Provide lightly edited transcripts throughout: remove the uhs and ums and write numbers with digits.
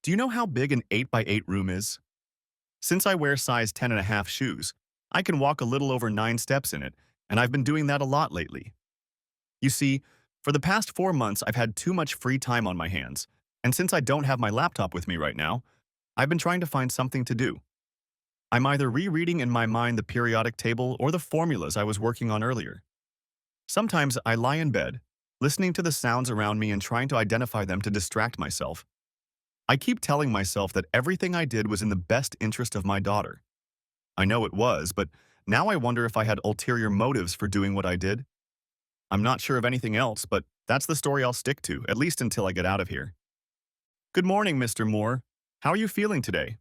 Do you know how big an 8 by 8 room is? Since I wear size 10.5 shoes, I can walk a little over 9 steps in it, and I've been doing that a lot lately. You see, for the past 4 months, I've had too much free time on my hands, and since I don't have my laptop with me right now, I've been trying to find something to do. I'm either rereading in my mind the periodic table or the formulas I was working on earlier. Sometimes I lie in bed, listening to the sounds around me and trying to identify them to distract myself. I keep telling myself that everything I did was in the best interest of my daughter. I know it was, but now I wonder if I had ulterior motives for doing what I did. I'm not sure of anything else, but that's the story I'll stick to, at least until I get out of here. Good morning, Mr. Moore. How are you feeling today?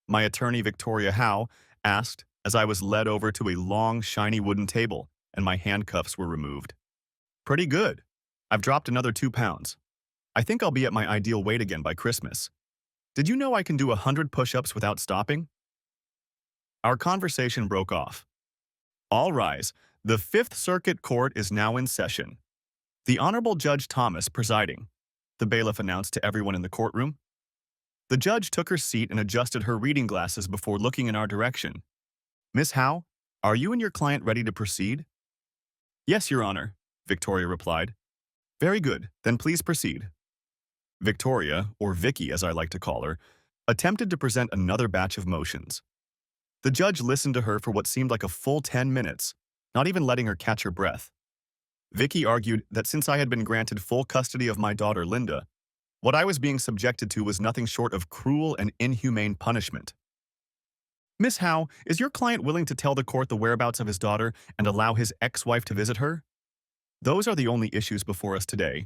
My attorney, Victoria Howe, asked as I was led over to a long, shiny wooden table and my handcuffs were removed. Pretty good. I've dropped another 2 pounds. I think I'll be at my ideal weight again by Christmas. Did you know I can do 100 push-ups without stopping? Our conversation broke off. All rise. The Fifth Circuit Court is now in session. The Honorable Judge Thomas presiding, the bailiff announced to everyone in the courtroom. The judge took her seat and adjusted her reading glasses before looking in our direction. Miss Howe, are you and your client ready to proceed? Yes, Your Honor, Victoria replied. Very good, then please proceed. Victoria, or Vicky as I like to call her, attempted to present another batch of motions. The judge listened to her for what seemed like a full 10 minutes, not even letting her catch her breath. Vicky argued that since I had been granted full custody of my daughter Linda, what I was being subjected to was nothing short of cruel and inhumane punishment. Miss Howe, is your client willing to tell the court the whereabouts of his daughter and allow his ex-wife to visit her? Those are the only issues before us today.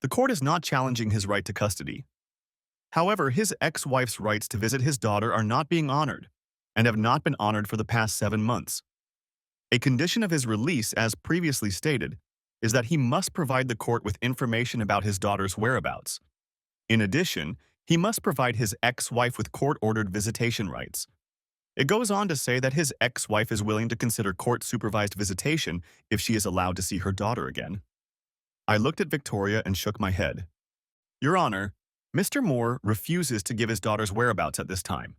The court is not challenging his right to custody. However, his ex-wife's rights to visit his daughter are not being honored, and have not been honored for the past 7 months. A condition of his release, as previously stated, is that he must provide the court with information about his daughter's whereabouts. In addition, he must provide his ex-wife with court-ordered visitation rights. It goes on to say that his ex-wife is willing to consider court-supervised visitation if she is allowed to see her daughter again. I looked at Victoria and shook my head. Your Honor, Mr. Moore refuses to give his daughter's whereabouts at this time.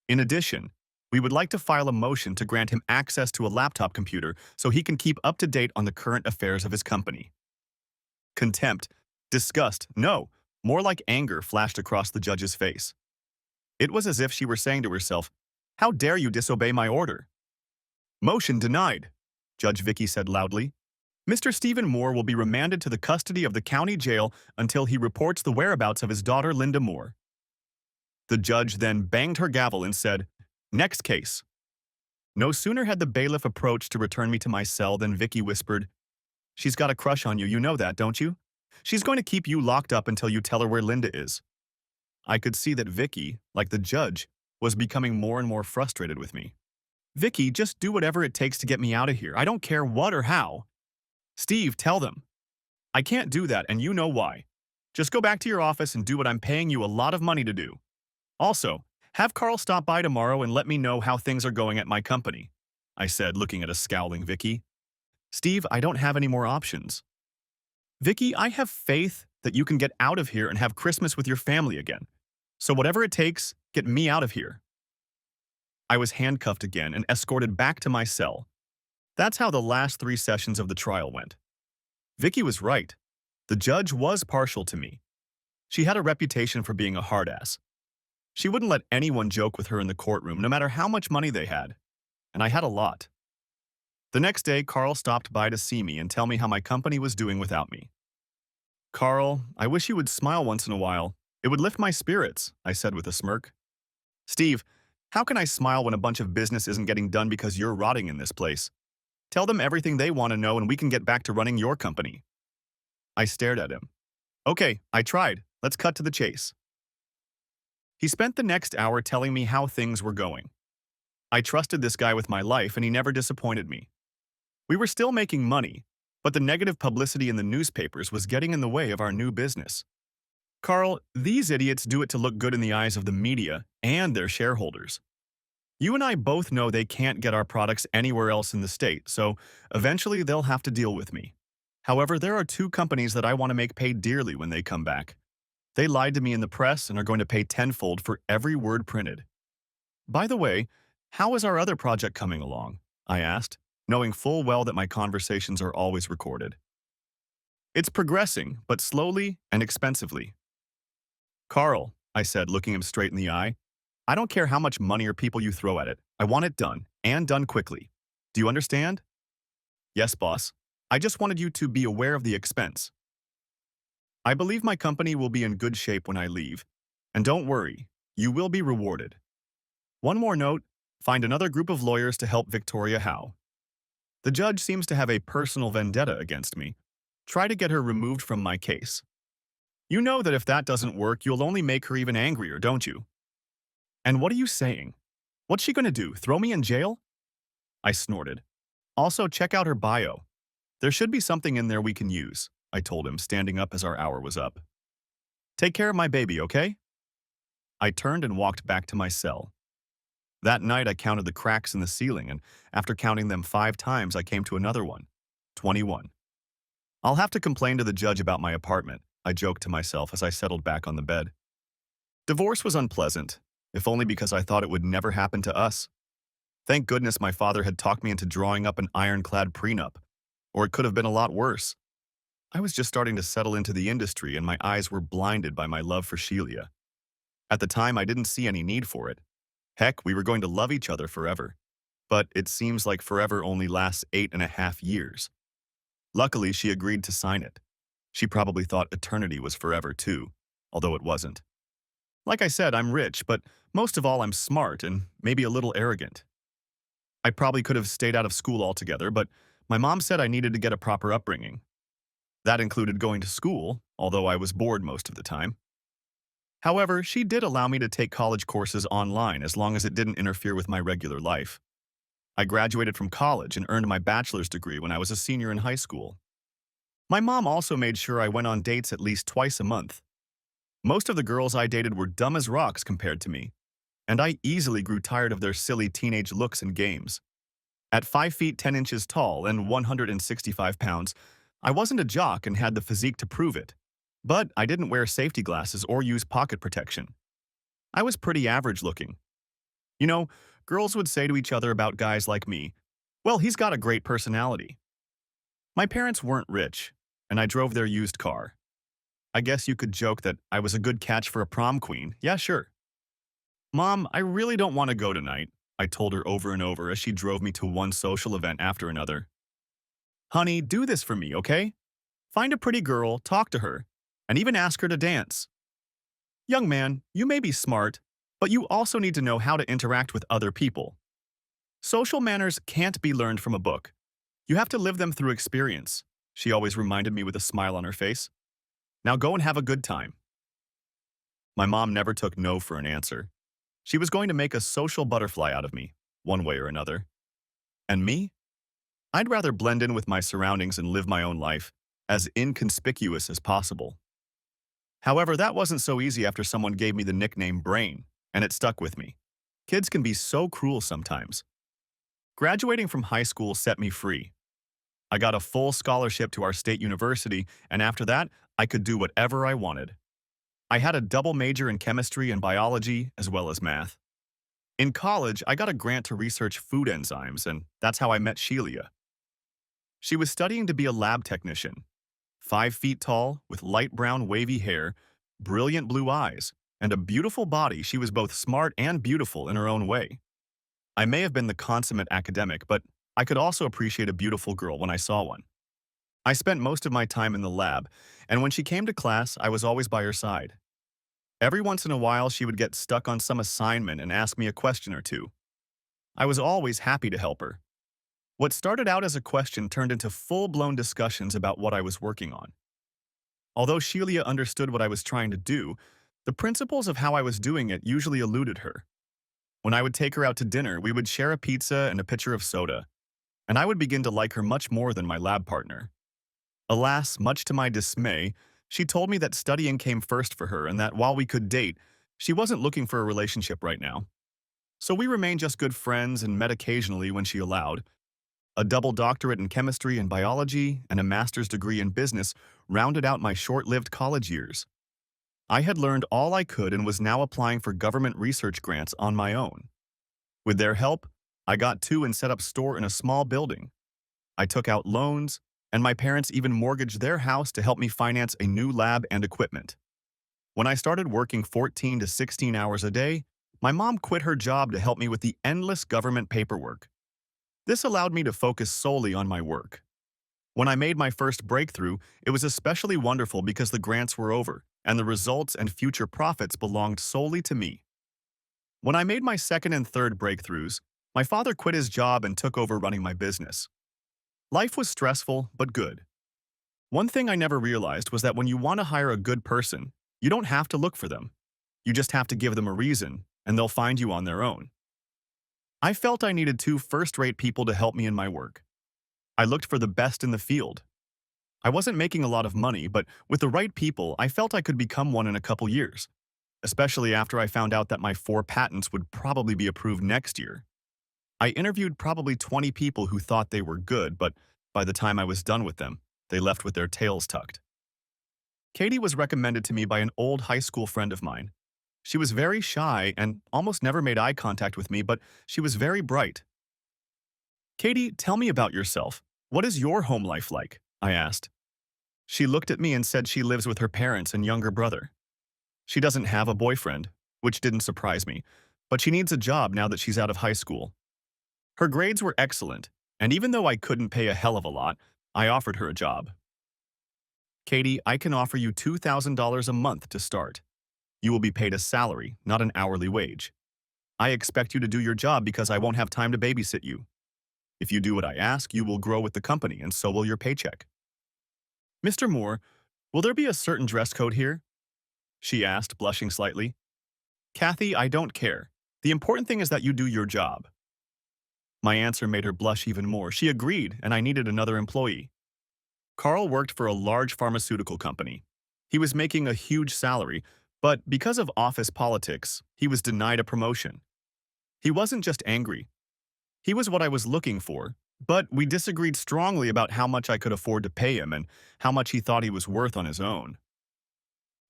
In addition, we would like to file a motion to grant him access to a laptop computer so he can keep up to date on the current affairs of his company. Contempt, disgust, no, more like anger flashed across the judge's face. It was as if she were saying to herself, "How dare you disobey my order?" Motion denied, Judge Vicky said loudly. Mr. Stephen Moore will be remanded to the custody of the county jail until he reports the whereabouts of his daughter Linda Moore. The judge then banged her gavel and said, "Next case." No sooner had the bailiff approached to return me to my cell than Vicky whispered, "She's got a crush on you, you know that, don't you? She's going to keep you locked up until you tell her where Linda is." I could see that Vicky, like the judge, was becoming more and more frustrated with me. "Vicky, just do whatever it takes to get me out of here. I don't care what or how." "Steve, tell them." "I can't do that, and you know why. Just go back to your office and do what I'm paying you a lot of money to do. Also, have Carl stop by tomorrow and let me know how things are going at my company," I said, looking at a scowling Vicky. "Steve, I don't have any more options." "Vicky, I have faith that you can get out of here and have Christmas with your family again. So whatever it takes, get me out of here." I was handcuffed again and escorted back to my cell. That's how the last 3 sessions of the trial went. Vicky was right. The judge was partial to me. She had a reputation for being a hard-ass. She wouldn't let anyone joke with her in the courtroom, no matter how much money they had. And I had a lot. The next day, Carl stopped by to see me and tell me how my company was doing without me. "Carl, I wish you would smile once in a while. It would lift my spirits," I said with a smirk. "Steve, how can I smile when a bunch of business isn't getting done because you're rotting in this place? Tell them everything they want to know and we can get back to running your company." I stared at him. "Okay, I tried. Let's cut to the chase." He spent the next hour telling me how things were going. I trusted this guy with my life and he never disappointed me. We were still making money, but the negative publicity in the newspapers was getting in the way of our new business. "Carl, these idiots do it to look good in the eyes of the media and their shareholders. You and I both know they can't get our products anywhere else in the state, so eventually they'll have to deal with me. However, there are 2 companies that I want to make pay dearly when they come back. They lied to me in the press and are going to pay tenfold for every word printed. By the way, how is our other project coming along? I asked, knowing full well that my conversations are always recorded. It's progressing, but slowly and expensively. Carl, I said, looking him straight in the eye, I don't care how much money or people you throw at it. I want it done, and done quickly. Do you understand? Yes, boss. I just wanted you to be aware of the expense. I believe my company will be in good shape when I leave. And don't worry, you will be rewarded. One more note, find another group of lawyers to help Victoria Howe. The judge seems to have a personal vendetta against me. Try to get her removed from my case. You know that if that doesn't work, you'll only make her even angrier, don't you? And what are you saying? What's she gonna do, throw me in jail? I snorted. Also, check out her bio. There should be something in there we can use, I told him, standing up as our hour was up. Take care of my baby, okay? I turned and walked back to my cell. That night, I counted the cracks in the ceiling, and after counting them 5 times, I came to another one. 21. I'll have to complain to the judge about my apartment, I joked to myself as I settled back on the bed. Divorce was unpleasant, if only because I thought it would never happen to us. Thank goodness my father had talked me into drawing up an ironclad prenup, or it could have been a lot worse. I was just starting to settle into the industry and my eyes were blinded by my love for Sheila. At the time, I didn't see any need for it. Heck, we were going to love each other forever. But it seems like forever only lasts 8.5 years. Luckily, she agreed to sign it. She probably thought eternity was forever too, although it wasn't. Like I said, I'm rich, but most of all, I'm smart and maybe a little arrogant. I probably could have stayed out of school altogether, but my mom said I needed to get a proper upbringing. That included going to school, although I was bored most of the time. However, she did allow me to take college courses online as long as it didn't interfere with my regular life. I graduated from college and earned my bachelor's degree when I was a senior in high school. My mom also made sure I went on dates at least twice a month. Most of the girls I dated were dumb as rocks compared to me, and I easily grew tired of their silly teenage looks and games. At 5 feet 10 inches tall and 165 pounds, I wasn't a jock and had the physique to prove it. But I didn't wear safety glasses or use pocket protection. I was pretty average looking. You know, girls would say to each other about guys like me, well, he's got a great personality. My parents weren't rich, and I drove their used car. I guess you could joke that I was a good catch for a prom queen. Yeah, sure. Mom, I really don't want to go tonight, I told her over and over as she drove me to one social event after another. Honey, do this for me, okay? Find a pretty girl, talk to her, and even ask her to dance. Young man, you may be smart, but you also need to know how to interact with other people. Social manners can't be learned from a book. You have to live them through experience, she always reminded me with a smile on her face. Now go and have a good time. My mom never took no for an answer. She was going to make a social butterfly out of me, one way or another. And me? I'd rather blend in with my surroundings and live my own life, as inconspicuous as possible. However, that wasn't so easy after someone gave me the nickname Brain, and it stuck with me. Kids can be so cruel sometimes. Graduating from high school set me free. I got a full scholarship to our state university, and after that, I could do whatever I wanted. I had a double major in chemistry and biology, as well as math. In college, I got a grant to research food enzymes, and that's how I met Sheila. She was studying to be a lab technician. 5 feet tall, with light brown wavy hair, brilliant blue eyes, and a beautiful body. She was both smart and beautiful in her own way. I may have been the consummate academic, but I could also appreciate a beautiful girl when I saw one. I spent most of my time in the lab, and when she came to class, I was always by her side. Every once in a while, she would get stuck on some assignment and ask me a question or two. I was always happy to help her. What started out as a question turned into full-blown discussions about what I was working on. Although Sheila understood what I was trying to do, the principles of how I was doing it usually eluded her. When I would take her out to dinner, we would share a pizza and a pitcher of soda, and I would begin to like her much more than my lab partner. Alas, much to my dismay, she told me that studying came first for her and that while we could date, she wasn't looking for a relationship right now. So we remained just good friends and met occasionally when she allowed. A double doctorate in chemistry and biology and a master's degree in business rounded out my short-lived college years. I had learned all I could and was now applying for government research grants on my own. With their help, I got to and set up store in a small building. I took out loans, and my parents even mortgaged their house to help me finance a new lab and equipment. When I started working 14 to 16 hours a day, my mom quit her job to help me with the endless government paperwork. This allowed me to focus solely on my work. When I made my first breakthrough, it was especially wonderful because the grants were over, and the results and future profits belonged solely to me. When I made my second and third breakthroughs, my father quit his job and took over running my business. Life was stressful, but good. One thing I never realized was that when you want to hire a good person, you don't have to look for them. You just have to give them a reason, and they'll find you on their own. I felt I needed two first-rate people to help me in my work. I looked for the best in the field. I wasn't making a lot of money, but with the right people, I felt I could become one in a couple years, especially after I found out that my 4 patents would probably be approved next year. I interviewed probably 20 people who thought they were good, but by the time I was done with them, they left with their tails tucked. Katie was recommended to me by an old high school friend of mine. She was very shy and almost never made eye contact with me, but she was very bright. Katie, tell me about yourself. What is your home life like? I asked. She looked at me and said she lives with her parents and younger brother. She doesn't have a boyfriend, which didn't surprise me, but she needs a job now that she's out of high school. Her grades were excellent, and even though I couldn't pay a hell of a lot, I offered her a job. Katie, I can offer you $2,000 a month to start. You will be paid a salary, not an hourly wage. I expect you to do your job because I won't have time to babysit you. If you do what I ask, you will grow with the company, and so will your paycheck. Mr. Moore, will there be a certain dress code here? She asked, blushing slightly. Kathy, I don't care. The important thing is that you do your job. My answer made her blush even more. She agreed, and I needed another employee. Carl worked for a large pharmaceutical company. He was making a huge salary, but because of office politics, he was denied a promotion. He wasn't just angry. He was what I was looking for, but we disagreed strongly about how much I could afford to pay him and how much he thought he was worth on his own.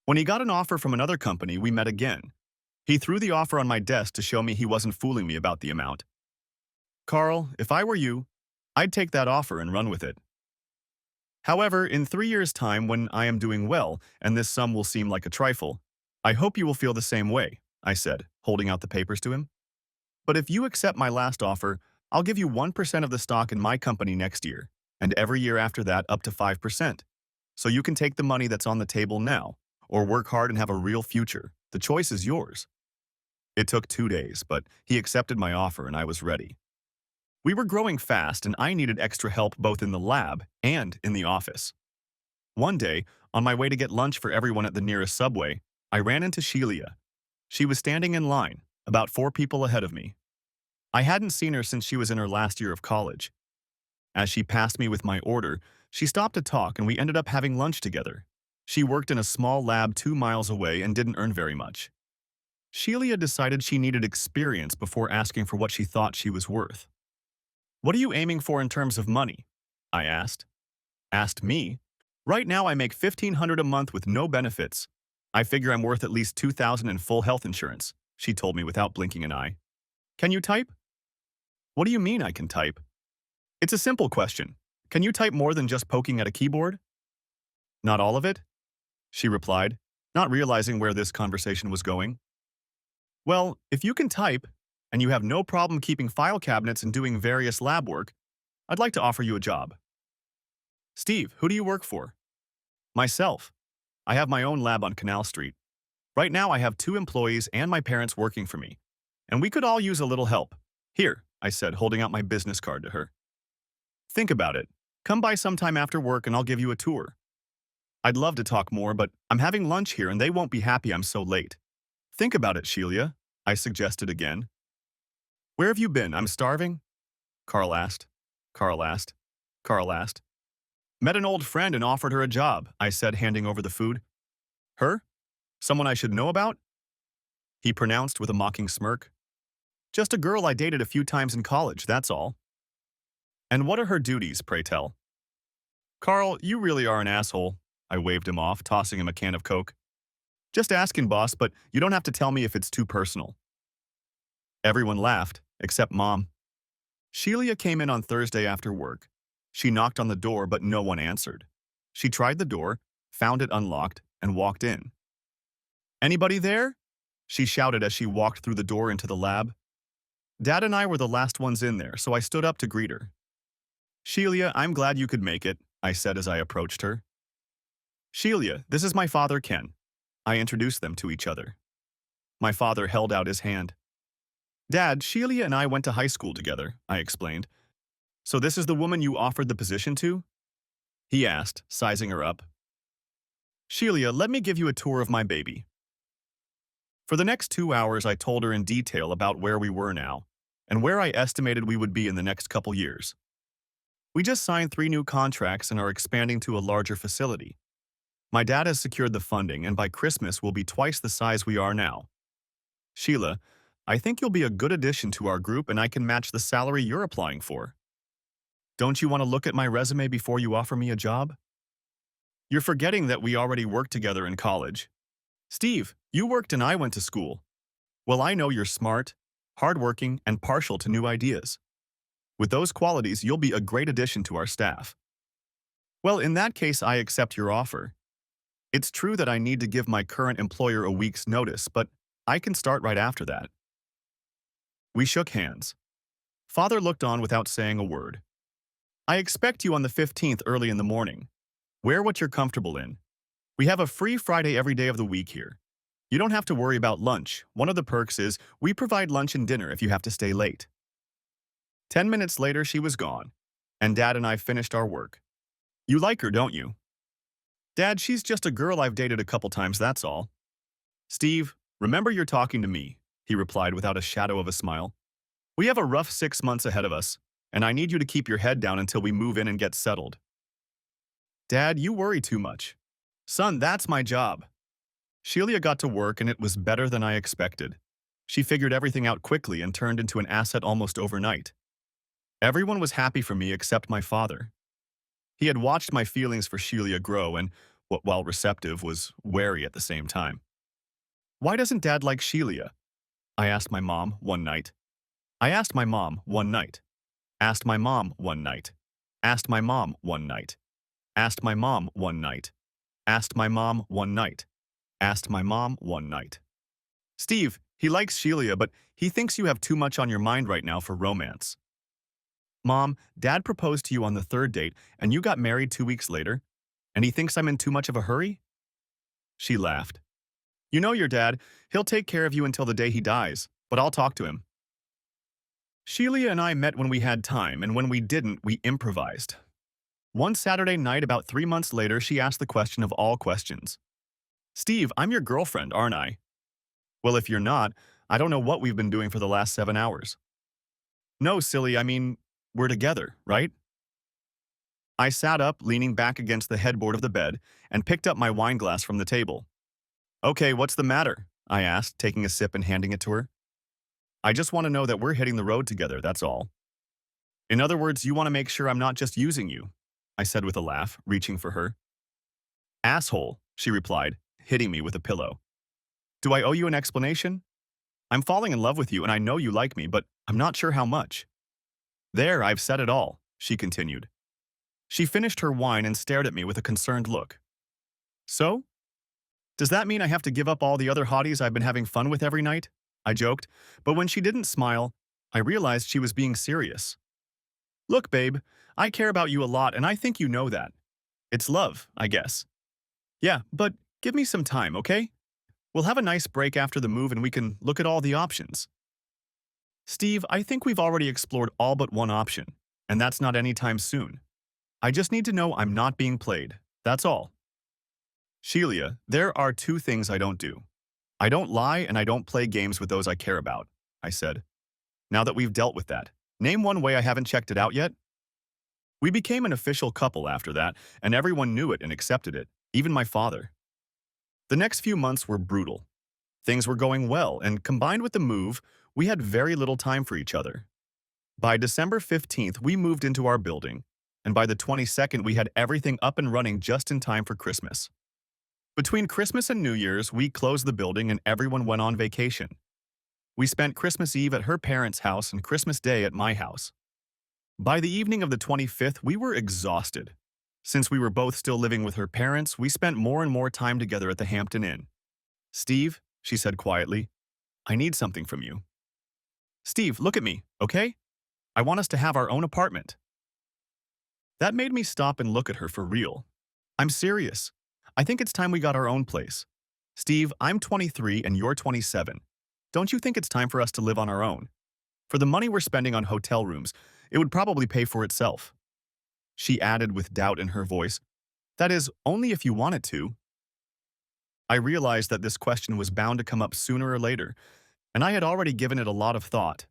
When he got an offer from another company, we met again. He threw the offer on my desk to show me he wasn't fooling me about the amount. Carl, if I were you, I'd take that offer and run with it. However, in 3 years' time, when I am doing well and this sum will seem like a trifle, I hope you will feel the same way, I said, holding out the papers to him. But if you accept my last offer, I'll give you 1% of the stock in my company next year, and every year after that up to 5%. So you can take the money that's on the table now, or work hard and have a real future. The choice is yours. It took 2 days, but he accepted my offer and I was ready. We were growing fast and I needed extra help both in the lab and in the office. One day, on my way to get lunch for everyone at the nearest subway, I ran into Sheila. She was standing in line, about 4 people ahead of me. I hadn't seen her since she was in her last year of college. As she passed me with my order, she stopped to talk and we ended up having lunch together. She worked in a small lab 2 miles away and didn't earn very much. Sheila decided she needed experience before asking for what she thought she was worth. What are you aiming for in terms of money? I asked. Asked me. Right now I make $1,500 a month with no benefits. I figure I'm worth at least $2,000 in full health insurance, she told me without blinking an eye. Can you type? What do you mean I can type? It's a simple question. Can you type more than just poking at a keyboard? Not all of it, she replied, not realizing where this conversation was going. Well, if you can type, and you have no problem keeping file cabinets and doing various lab work, I'd like to offer you a job. Steve, who do you work for? Myself. I have my own lab on Canal Street. Right now I have 2 employees and my parents working for me, and we could all use a little help. Here, I said, holding out my business card to her. Think about it. Come by sometime after work and I'll give you a tour. I'd love to talk more, but I'm having lunch here and they won't be happy I'm so late. Think about it, Sheila, I suggested again. Where have you been? I'm starving? Carl asked. Carl asked. Carl asked. Met an old friend and offered her a job, I said, handing over the food. Her? Someone I should know about? He pronounced with a mocking smirk. Just a girl I dated a few times in college, that's all. And what are her duties, pray tell? Carl, you really are an asshole. I waved him off, tossing him a can of Coke. Just asking, boss, but you don't have to tell me if it's too personal. Everyone laughed, except Mom. Sheila came in on Thursday after work. She knocked on the door, but no one answered. She tried the door, found it unlocked, and walked in. Anybody there? She shouted as she walked through the door into the lab. Dad and I were the last ones in there, so I stood up to greet her. Sheila, I'm glad you could make it, I said as I approached her. Sheila, this is my father, Ken. I introduced them to each other. My father held out his hand. Dad, Sheila and I went to high school together, I explained. So this is the woman you offered the position to? He asked, sizing her up. Sheila, let me give you a tour of my baby. For the next 2 hours, I told her in detail about where we were now and where I estimated we would be in the next couple years. We just signed 3 new contracts and are expanding to a larger facility. My dad has secured the funding, and by Christmas we'll be twice the size we are now. Sheila, I think you'll be a good addition to our group and I can match the salary you're applying for. Don't you want to look at my resume before you offer me a job? You're forgetting that we already worked together in college. Steve, you worked and I went to school. Well, I know you're smart, hardworking, and partial to new ideas. With those qualities, you'll be a great addition to our staff. Well, in that case, I accept your offer. It's true that I need to give my current employer a week's notice, but I can start right after that. We shook hands. Father looked on without saying a word. I expect you on the 15th early in the morning. Wear what you're comfortable in. We have a free Friday every day of the week here. You don't have to worry about lunch. One of the perks is we provide lunch and dinner if you have to stay late. 10 minutes later, she was gone, and Dad and I finished our work. You like her, don't you? Dad, she's just a girl I've dated a couple times, that's all. Steve, remember you're talking to me, he replied without a shadow of a smile. We have a rough 6 months ahead of us, and I need you to keep your head down until we move in and get settled. Dad, you worry too much. Son, that's my job. Sheila got to work and it was better than I expected. She figured everything out quickly and turned into an asset almost overnight. Everyone was happy for me except my father. He had watched my feelings for Sheila grow and, while receptive, was wary at the same time. Why doesn't Dad like Sheila? I asked my mom one night. Asked my mom one night. Asked my mom one night. Asked my mom one night. Asked my mom one night. Asked my mom one night. Asked my mom one night. Steve, he likes Sheila, but he thinks you have too much on your mind right now for romance. Mom, Dad proposed to you on the 3rd date, and you got married 2 weeks later, and he thinks I'm in too much of a hurry? She laughed. You know your dad, he'll take care of you until the day he dies, but I'll talk to him. Sheila and I met when we had time, and when we didn't, we improvised. One Saturday night about 3 months later, she asked the question of all questions. Steve, I'm your girlfriend, aren't I? Well, if you're not, I don't know what we've been doing for the last 7 hours. No, silly, I mean, we're together, right? I sat up, leaning back against the headboard of the bed, and picked up my wine glass from the table. Okay, what's the matter? I asked, taking a sip and handing it to her. I just want to know that we're hitting the road together, that's all. In other words, you want to make sure I'm not just using you, I said with a laugh, reaching for her. Asshole, she replied, hitting me with a pillow. Do I owe you an explanation? I'm falling in love with you and I know you like me, but I'm not sure how much. There, I've said it all, she continued. She finished her wine and stared at me with a concerned look. So? Does that mean I have to give up all the other hotties I've been having fun with every night? I joked, but when she didn't smile, I realized she was being serious. Look, babe, I care about you a lot and I think you know that. It's love, I guess. Yeah, but give me some time, okay? We'll have a nice break after the move and we can look at all the options. Steve, I think we've already explored all but one option, and that's not anytime soon. I just need to know I'm not being played, that's all. Sheila, there are 2 things I don't do. I don't lie and I don't play games with those I care about, I said. Now that we've dealt with that, name one way I haven't checked it out yet. We became an official couple after that, and everyone knew it and accepted it, even my father. The next few months were brutal. Things were going well, and combined with the move, we had very little time for each other. By December 15th, we moved into our building, and by the 22nd, we had everything up and running just in time for Christmas. Between Christmas and New Year's, we closed the building and everyone went on vacation. We spent Christmas Eve at her parents' house and Christmas Day at my house. By the evening of the 25th, we were exhausted. Since we were both still living with her parents, we spent more and more time together at the Hampton Inn. Steve, she said quietly, I need something from you. Steve, look at me, okay? I want us to have our own apartment. That made me stop and look at her for real. I'm serious. I think it's time we got our own place. Steve, I'm 23 and you're 27. Don't you think it's time for us to live on our own? For the money we're spending on hotel rooms, it would probably pay for itself. She added with doubt in her voice, that is, only if you wanted to. I realized that this question was bound to come up sooner or later, and I had already given it a lot of thought.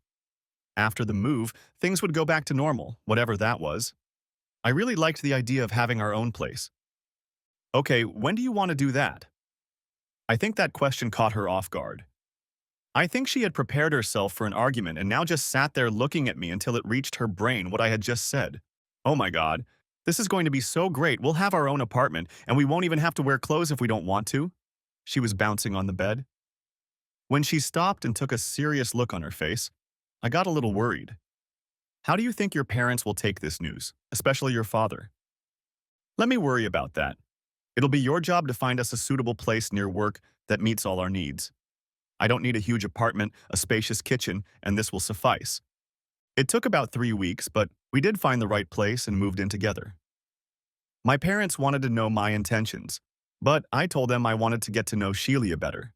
After the move, things would go back to normal, whatever that was. I really liked the idea of having our own place. Okay, when do you want to do that? I think that question caught her off guard. I think she had prepared herself for an argument and now just sat there looking at me until it reached her brain what I had just said. Oh my God, this is going to be so great. We'll have our own apartment and we won't even have to wear clothes if we don't want to. She was bouncing on the bed. When she stopped and took a serious look on her face, I got a little worried. How do you think your parents will take this news, especially your father? Let me worry about that. It'll be your job to find us a suitable place near work that meets all our needs. I don't need a huge apartment, a spacious kitchen, and this will suffice. It took about 3 weeks, but we did find the right place and moved in together. My parents wanted to know my intentions, but I told them I wanted to get to know Sheila better.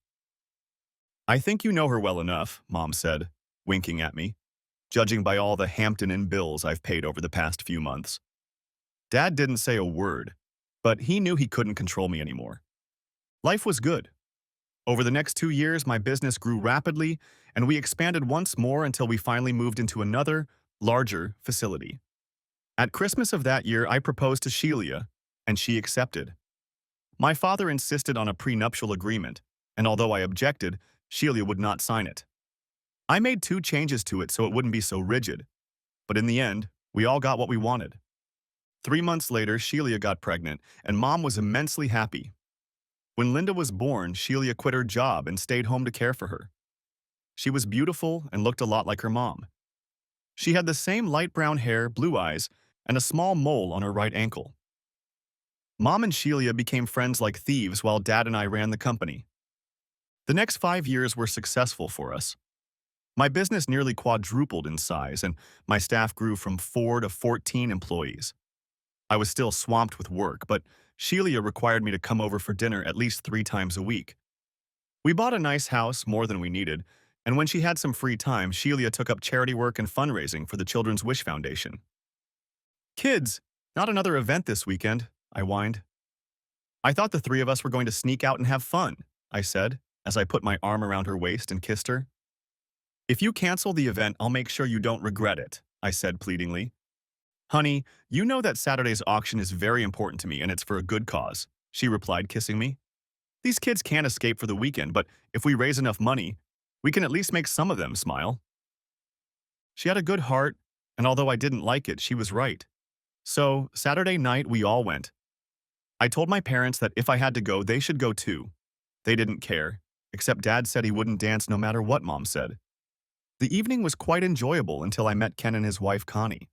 I think you know her well enough, Mom said, winking at me, judging by all the Hampton Inn bills I've paid over the past few months. Dad didn't say a word, but he knew he couldn't control me anymore. Life was good. Over the next 2 years, my business grew rapidly, and we expanded once more until we finally moved into another, larger facility. At Christmas of that year, I proposed to Sheila, and she accepted. My father insisted on a prenuptial agreement, and although I objected, Sheila would not sign it. I made 2 changes to it so it wouldn't be so rigid, but in the end, we all got what we wanted. 3 months later, Sheila got pregnant, and Mom was immensely happy. When Linda was born, Sheila quit her job and stayed home to care for her. She was beautiful and looked a lot like her mom. She had the same light brown hair, blue eyes, and a small mole on her right ankle. Mom and Sheila became friends like thieves while Dad and I ran the company. The next 5 years were successful for us. My business nearly quadrupled in size, and my staff grew from 4 to 14 employees. I was still swamped with work, but Sheila required me to come over for dinner at least 3 times a week. We bought a nice house, more than we needed, and when she had some free time, Sheila took up charity work and fundraising for the Children's Wish Foundation. Kids, not another event this weekend, I whined. I thought the 3 of us were going to sneak out and have fun, I said, as I put my arm around her waist and kissed her. If you cancel the event, I'll make sure you don't regret it, I said pleadingly. Honey, you know that Saturday's auction is very important to me and it's for a good cause, she replied, kissing me. These kids can't escape for the weekend, but if we raise enough money, we can at least make some of them smile. She had a good heart, and although I didn't like it, she was right. So, Saturday night, we all went. I told my parents that if I had to go, they should go too. They didn't care, except Dad said he wouldn't dance no matter what Mom said. The evening was quite enjoyable until I met Ken and his wife Connie.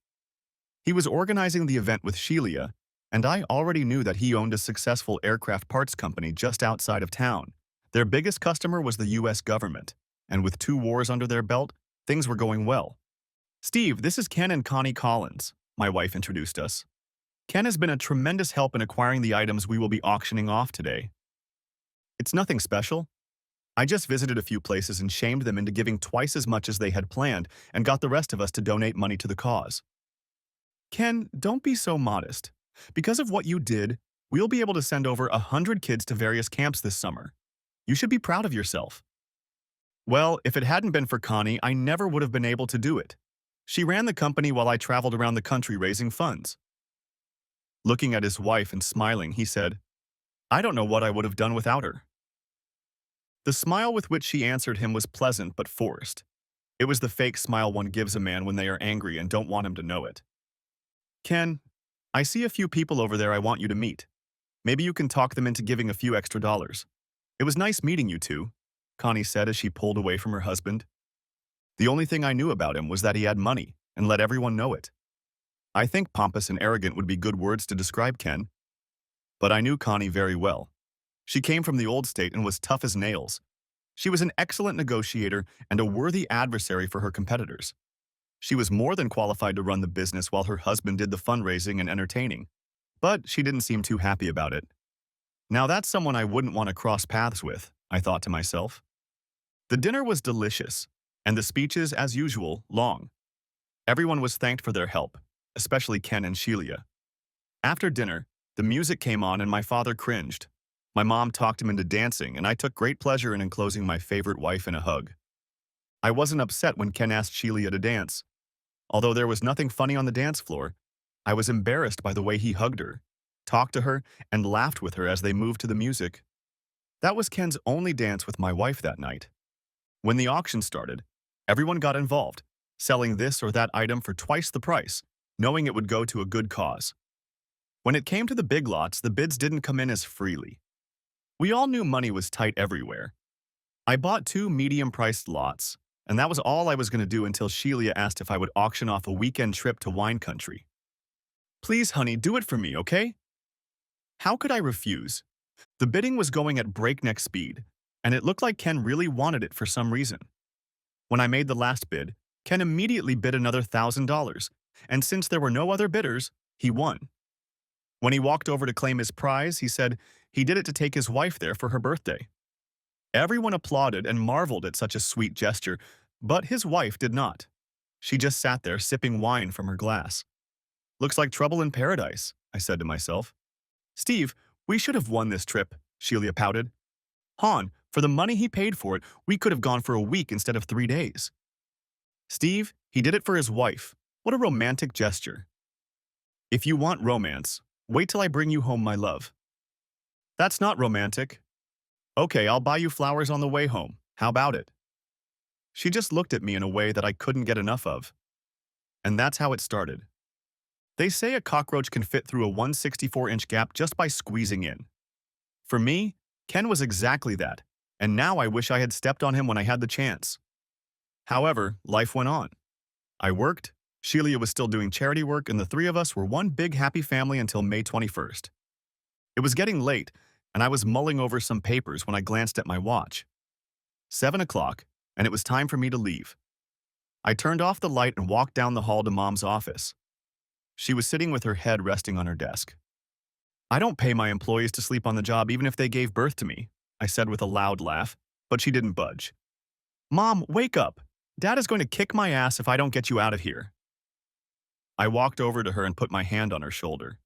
He was organizing the event with Sheila, and I already knew that he owned a successful aircraft parts company just outside of town. Their biggest customer was the U.S. government, and with 2 wars under their belt, things were going well. Steve, this is Ken and Connie Collins, my wife introduced us. Ken has been a tremendous help in acquiring the items we will be auctioning off today. It's nothing special. I just visited a few places and shamed them into giving twice as much as they had planned and got the rest of us to donate money to the cause. Ken, don't be so modest. Because of what you did, we'll be able to send over 100 kids to various camps this summer. You should be proud of yourself. Well, if it hadn't been for Connie, I never would have been able to do it. She ran the company while I traveled around the country raising funds. Looking at his wife and smiling, he said, I don't know what I would have done without her. The smile with which she answered him was pleasant but forced. It was the fake smile one gives a man when they are angry and don't want him to know it. Ken, I see a few people over there I want you to meet. Maybe you can talk them into giving a few extra dollars. It was nice meeting you two, Connie said as she pulled away from her husband. The only thing I knew about him was that he had money and let everyone know it. I think pompous and arrogant would be good words to describe Ken, but I knew Connie very well. She came from the old state and was tough as nails. She was an excellent negotiator and a worthy adversary for her competitors. She was more than qualified to run the business while her husband did the fundraising and entertaining, but she didn't seem too happy about it. Now that's someone I wouldn't want to cross paths with, I thought to myself. The dinner was delicious, and the speeches, as usual, long. Everyone was thanked for their help, especially Ken and Sheila. After dinner, the music came on and my father cringed. My mom talked him into dancing, and I took great pleasure in enclosing my favorite wife in a hug. I wasn't upset when Ken asked Sheila to dance. Although there was nothing funny on the dance floor, I was embarrassed by the way he hugged her, talked to her, and laughed with her as they moved to the music. That was Ken's only dance with my wife that night. When the auction started, everyone got involved, selling this or that item for twice the price, knowing it would go to a good cause. When it came to the big lots, the bids didn't come in as freely. We all knew money was tight everywhere. I bought 2 medium-priced lots, and that was all I was going to do until Sheila asked if I would auction off a weekend trip to wine country. Please, honey, do it for me, okay? How could I refuse? The bidding was going at breakneck speed, and it looked like Ken really wanted it for some reason. When I made the last bid, Ken immediately bid another $1,000, and since there were no other bidders, he won. When he walked over to claim his prize, he said he did it to take his wife there for her birthday. Everyone applauded and marveled at such a sweet gesture, but his wife did not. She just sat there sipping wine from her glass. Looks like trouble in paradise, I said to myself. Steve, we should have won this trip, Sheila pouted. Han, for the money he paid for it, we could have gone for a week instead of 3 days. Steve, he did it for his wife. What a romantic gesture. If you want romance, wait till I bring you home my love. That's not romantic. Okay, I'll buy you flowers on the way home. How about it? She just looked at me in a way that I couldn't get enough of. And that's how it started. They say a cockroach can fit through a 164-inch gap just by squeezing in. For me, Ken was exactly that, and now I wish I had stepped on him when I had the chance. However, life went on. I worked, Sheila was still doing charity work, and the 3 of us were one big happy family until May 21st. It was getting late, and I was mulling over some papers when I glanced at my watch. 7 o'clock, and it was time for me to leave. I turned off the light and walked down the hall to Mom's office. She was sitting with her head resting on her desk. I don't pay my employees to sleep on the job even if they gave birth to me, I said with a loud laugh, but she didn't budge. Mom, wake up. Dad is going to kick my ass if I don't get you out of here. I walked over to her and put my hand on her shoulder.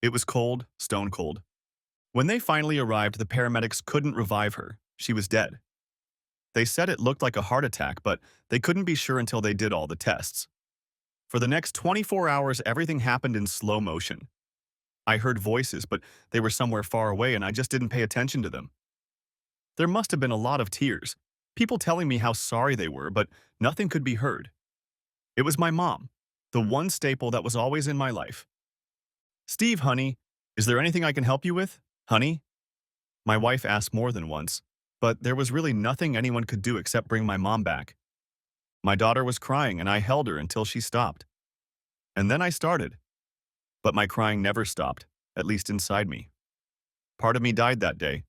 It was cold, stone cold. When they finally arrived, the paramedics couldn't revive her. She was dead. They said it looked like a heart attack, but they couldn't be sure until they did all the tests. For the next 24 hours, everything happened in slow motion. I heard voices, but they were somewhere far away and I just didn't pay attention to them. There must have been a lot of tears, people telling me how sorry they were, but nothing could be heard. It was my mom, the one staple that was always in my life. Steve, honey, is there anything I can help you with, honey? My wife asked more than once, but there was really nothing anyone could do except bring my mom back. My daughter was crying and I held her until she stopped. And then I started. But my crying never stopped, at least inside me. Part of me died that day,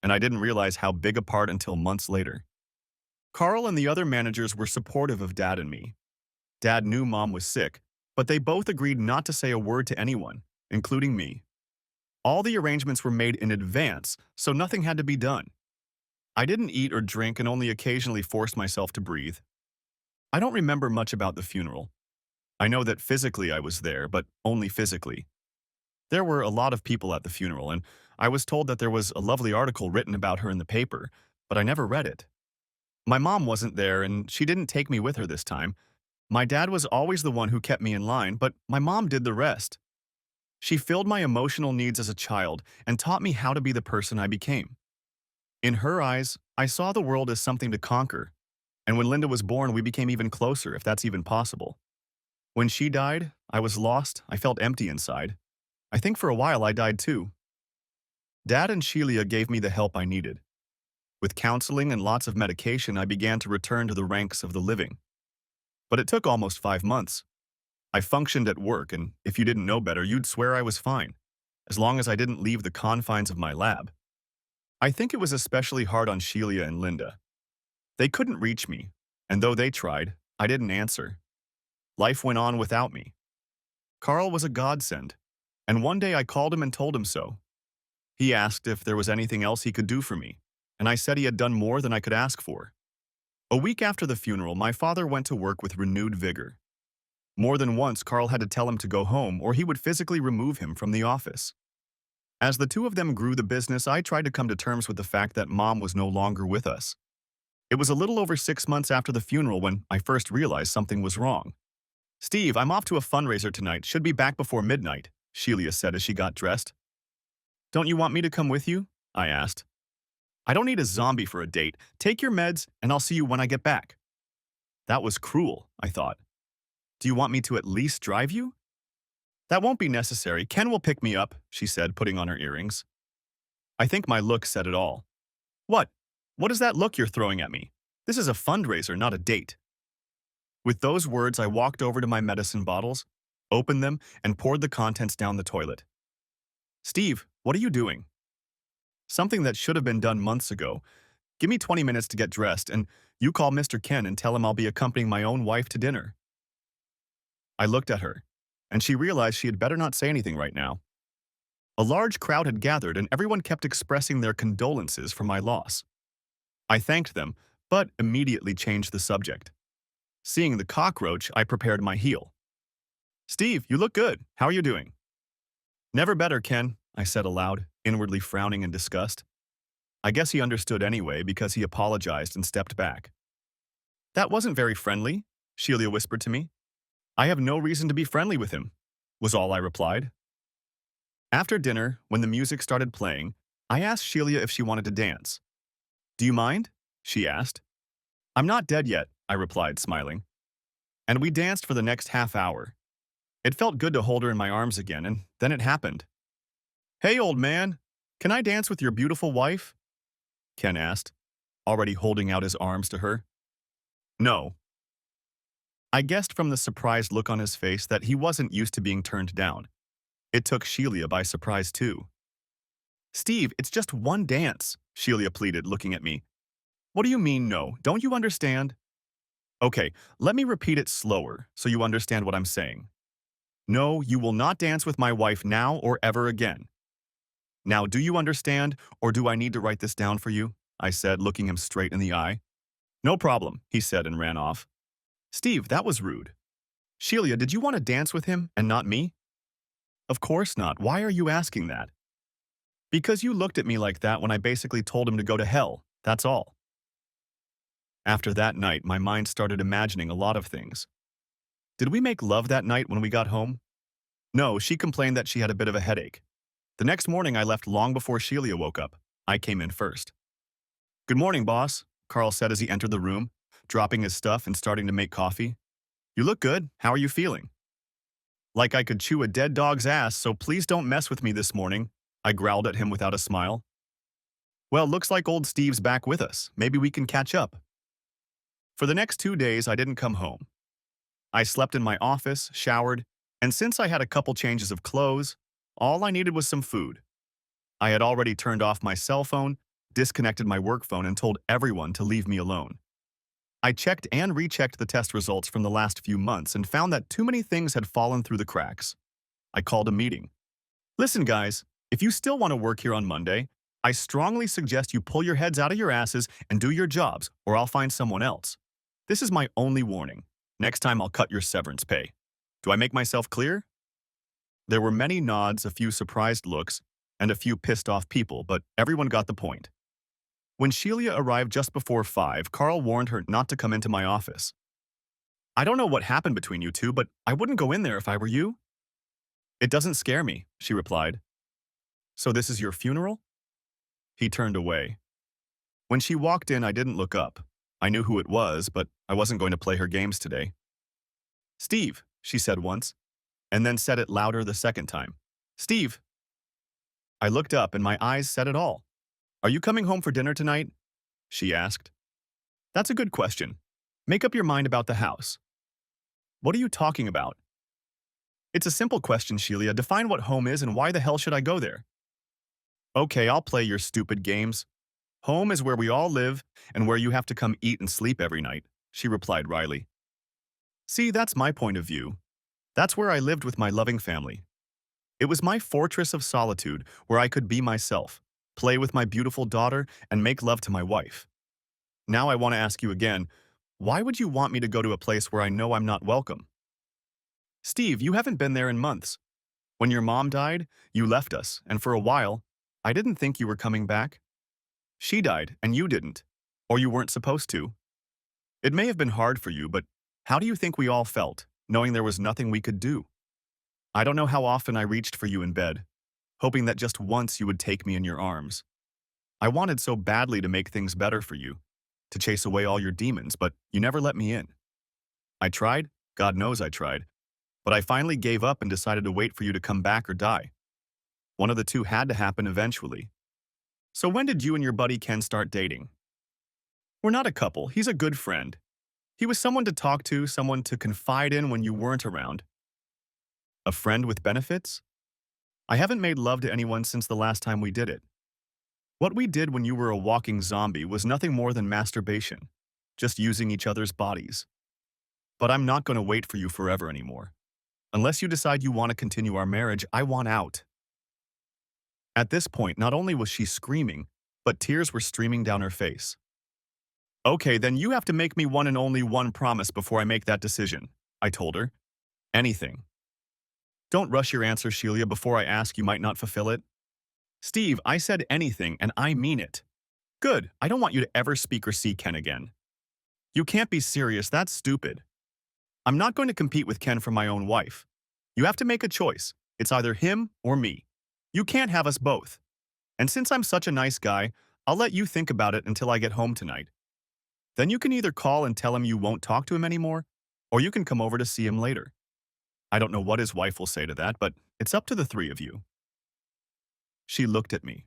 and I didn't realize how big a part until months later. Carl and the other managers were supportive of Dad and me. Dad knew Mom was sick, but they both agreed not to say a word to anyone, including me. All the arrangements were made in advance, so nothing had to be done. I didn't eat or drink and only occasionally forced myself to breathe. I don't remember much about the funeral. I know that physically I was there, but only physically. There were a lot of people at the funeral, and I was told that there was a lovely article written about her in the paper, but I never read it. My mom wasn't there, and she didn't take me with her this time. My dad was always the one who kept me in line, but my mom did the rest. She filled my emotional needs as a child and taught me how to be the person I became. In her eyes, I saw the world as something to conquer, and when Linda was born, we became even closer, if that's even possible. When she died, I was lost, I felt empty inside. I think for a while I died too. Dad and Sheila gave me the help I needed. With counseling and lots of medication, I began to return to the ranks of the living. But it took almost 5 months. I functioned at work, and if you didn't know better, you'd swear I was fine, as long as I didn't leave the confines of my lab. I think it was especially hard on Sheila and Linda. They couldn't reach me, and though they tried, I didn't answer. Life went on without me. Carl was a godsend, and one day I called him and told him so. He asked if there was anything else he could do for me, and I said he had done more than I could ask for. A week after the funeral, my father went to work with renewed vigor. More than once, Carl had to tell him to go home or he would physically remove him from the office. As the two of them grew the business, I tried to come to terms with the fact that Mom was no longer with us. It was a little over 6 months after the funeral when I first realized something was wrong. "Steve, I'm off to a fundraiser tonight. Should be back before midnight," Sheila said as she got dressed. "Don't you want me to come with you?" I asked. "I don't need a zombie for a date. Take your meds, and I'll see you when I get back." That was cruel, I thought. "Do you want me to at least drive you?" "That won't be necessary. Ken will pick me up," she said, putting on her earrings. I think my look said it all. "What? What is that look you're throwing at me? This is a fundraiser, not a date." With those words, I walked over to my medicine bottles, opened them, and poured the contents down the toilet. "Steve, what are you doing?" "Something that should have been done months ago. Give me 20 minutes to get dressed, and you call Mr. Ken and tell him I'll be accompanying my own wife to dinner." I looked at her, and she realized she had better not say anything right now. A large crowd had gathered, and everyone kept expressing their condolences for my loss. I thanked them, but immediately changed the subject. Seeing the cockroach, I prepared my heel. "Steve, you look good. How are you doing?" "Never better, Ken," I said aloud, inwardly frowning in disgust. I guess he understood anyway because he apologized and stepped back. "That wasn't very friendly," Sheila whispered to me. "I have no reason to be friendly with him," was all I replied. After dinner, when the music started playing, I asked Sheila if she wanted to dance. "Do you mind?" she asked. "I'm not dead yet," I replied, smiling. And we danced for the next half hour. It felt good to hold her in my arms again, and then it happened. "Hey, old man, can I dance with your beautiful wife?" Ken asked, already holding out his arms to her. "No." I guessed from the surprised look on his face that he wasn't used to being turned down. It took Sheila by surprise, too. "Steve, it's just one dance," Sheila pleaded, looking at me. "What do you mean, no? Don't you understand?" "Okay, let me repeat it slower so you understand what I'm saying. No, you will not dance with my wife now or ever again. Now, do you understand, or do I need to write this down for you?" I said, looking him straight in the eye. "No problem," he said and ran off. "Steve, that was rude." "Sheila, did you want to dance with him and not me?" "Of course not. Why are you asking that?" "Because you looked at me like that when I basically told him to go to hell, that's all." After that night, my mind started imagining a lot of things. Did we make love that night when we got home? No, she complained that she had a bit of a headache. The next morning, I left long before Sheila woke up. I came in first. "Good morning, boss," Carl said as he entered the room, dropping his stuff and starting to make coffee. "You look good. How are you feeling?" "Like I could chew a dead dog's ass, so please don't mess with me this morning," I growled at him without a smile. "Well, looks like old Steve's back with us. Maybe we can catch up." For the next 2 days, I didn't come home. I slept in my office, showered, and since I had a couple changes of clothes, all I needed was some food. I had already turned off my cell phone, disconnected my work phone, and told everyone to leave me alone. I checked and rechecked the test results from the last few months and found that too many things had fallen through the cracks. I called a meeting. "Listen, guys, if you still want to work here on Monday, I strongly suggest you pull your heads out of your asses and do your jobs, or I'll find someone else. This is my only warning. Next time I'll cut your severance pay. Do I make myself clear?" There were many nods, a few surprised looks, and a few pissed-off people, but everyone got the point. When Sheila arrived just before 5, Carl warned her not to come into my office. "I don't know what happened between you two, but I wouldn't go in there if I were you." "It doesn't scare me," she replied. "So this is your funeral?" He turned away. When she walked in, I didn't look up. I knew who it was, but I wasn't going to play her games today. "Steve," she said once, and then said it louder the second time. "Steve." I looked up and my eyes said it all. Are you coming home for dinner tonight? She asked. That's a good question. Make up your mind about the house. What are you talking about? It's a simple question, Sheila. Define what home is and why the hell should I go there? Okay, I'll play your stupid games. Home is where we all live and where you have to come eat and sleep every night, she replied wryly. See, that's my point of view. That's where I lived with my loving family. It was my fortress of solitude where I could be myself, play with my beautiful daughter, and make love to my wife. Now I want to ask you again, why would you want me to go to a place where I know I'm not welcome? Steve, you haven't been there in months. When your mom died, you left us, and for a while, I didn't think you were coming back. She died, and you didn't. Or you weren't supposed to. It may have been hard for you, but how do you think we all felt, knowing there was nothing we could do? I don't know how often I reached for you in bed, hoping that just once you would take me in your arms. I wanted so badly to make things better for you, to chase away all your demons, but you never let me in. I tried, God knows I tried, but I finally gave up and decided to wait for you to come back or die. One of the two had to happen eventually. So when did you and your buddy Ken start dating? We're not a couple, he's a good friend. He was someone to talk to, someone to confide in when you weren't around. A friend with benefits? I haven't made love to anyone since the last time we did it. What we did when you were a walking zombie was nothing more than masturbation, just using each other's bodies. But I'm not going to wait for you forever anymore. Unless you decide you want to continue our marriage, I want out. At this point, not only was she screaming, but tears were streaming down her face. Okay, then you have to make me one and only one promise before I make that decision, I told her. Anything. Don't rush your answer, Sheila. Before I ask, you might not fulfill it. Steve, I said anything, and I mean it. Good, I don't want you to ever speak or see Ken again. You can't be serious, that's stupid. I'm not going to compete with Ken for my own wife. You have to make a choice. It's either him or me. You can't have us both. And since I'm such a nice guy, I'll let you think about it until I get home tonight. Then you can either call and tell him you won't talk to him anymore, or you can come over to see him later. I don't know what his wife will say to that, but it's up to the three of you. She looked at me,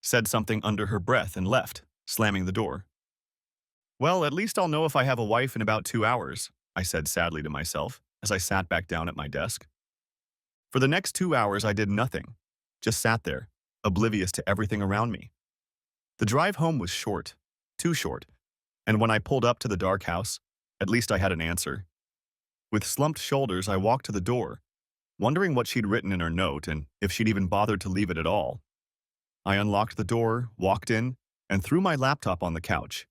said something under her breath, and left, slamming the door. Well, at least I'll know if I have a wife in about 2 hours, I said sadly to myself as I sat back down at my desk. For the next 2 hours, I did nothing, just sat there, oblivious to everything around me. The drive home was short, too short, and when I pulled up to the dark house, at least I had an answer. With slumped shoulders, I walked to the door, wondering what she'd written in her note and if she'd even bothered to leave it at all. I unlocked the door, walked in, and threw my laptop on the couch.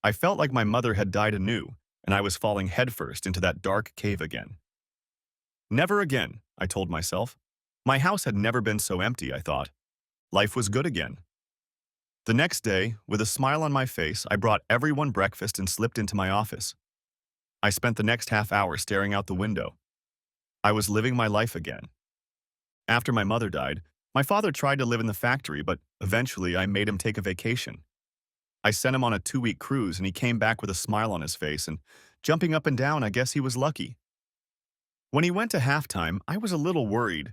I felt like my mother had died anew, and I was falling headfirst into that dark cave again. Never again, I told myself. My house had never been so empty, I thought. Life was good again. The next day, with a smile on my face, I brought everyone breakfast and slipped into my office. I spent the next half hour staring out the window. I was living my life again. After my mother died, my father tried to live in the factory, but eventually I made him take a vacation. I sent him on a 2-week cruise and he came back with a smile on his face and jumping up and down, I guess he was lucky. When he went to halftime, I was a little worried,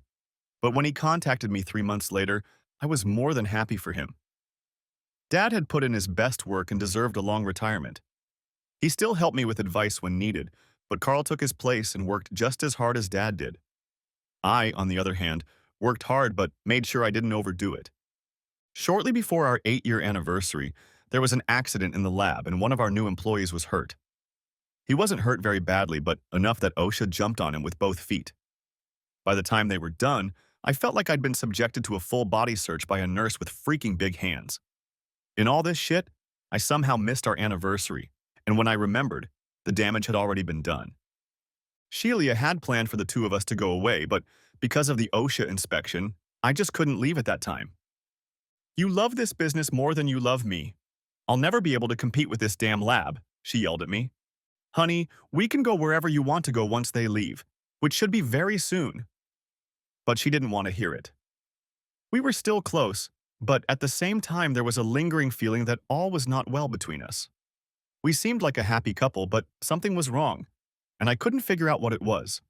but when he contacted me 3 months later, I was more than happy for him. Dad had put in his best work and deserved a long retirement. He still helped me with advice when needed, but Carl took his place and worked just as hard as Dad did. I, on the other hand, worked hard but made sure I didn't overdo it. Shortly before our 8-year anniversary, there was an accident in the lab and one of our new employees was hurt. He wasn't hurt very badly, but enough that OSHA jumped on him with both feet. By the time they were done, I felt like I'd been subjected to a full body search by a nurse with freaking big hands. In all this shit, I somehow missed our anniversary, and when I remembered, the damage had already been done. Sheila had planned for the two of us to go away, but because of the OSHA inspection, I just couldn't leave at that time. You love this business more than you love me. I'll never be able to compete with this damn lab, she yelled at me. Honey, we can go wherever you want to go once they leave, which should be very soon. But she didn't want to hear it. We were still close, but at the same time there was a lingering feeling that all was not well between us. We seemed like a happy couple, but something was wrong, and I couldn't figure out what it was.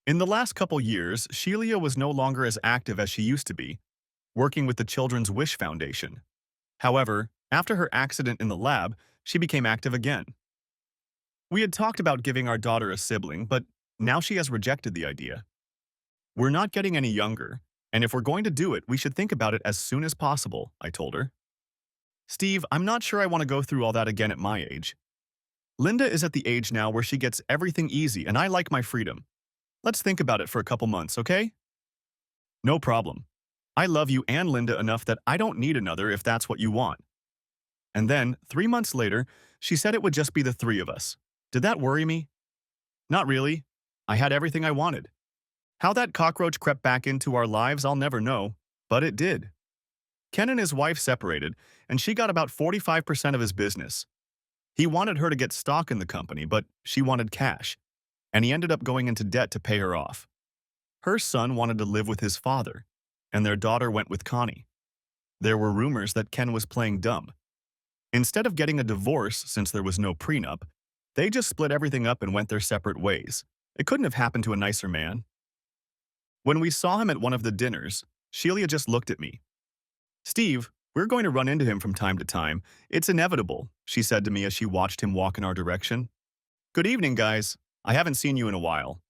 In the last couple years, Sheila was no longer as active as she used to be, working with the Children's Wish Foundation. However, after her accident in the lab, she became active again. We had talked about giving our daughter a sibling, but now she has rejected the idea. We're not getting any younger, and if we're going to do it, we should think about it as soon as possible, I told her. Steve, I'm not sure I want to go through all that again at my age. Linda is at the age now where she gets everything easy, and I like my freedom. Let's think about it for a couple months, okay? No problem. I love you and Linda enough that I don't need another if that's what you want. And then, 3 months later, she said it would just be the three of us. Did that worry me? Not really. I had everything I wanted. How that cockroach crept back into our lives, I'll never know, but it did. Ken and his wife separated, and she got about 45% of his business. He wanted her to get stock in the company, but she wanted cash, and he ended up going into debt to pay her off. Her son wanted to live with his father, and their daughter went with Connie. There were rumors that Ken was playing dumb. Instead of getting a divorce since there was no prenup, they just split everything up and went their separate ways. It couldn't have happened to a nicer man. When we saw him at one of the dinners, Sheila just looked at me. Steve, we're going to run into him from time to time. It's inevitable, she said to me as she watched him walk in our direction. Good evening, guys. I haven't seen you in a while.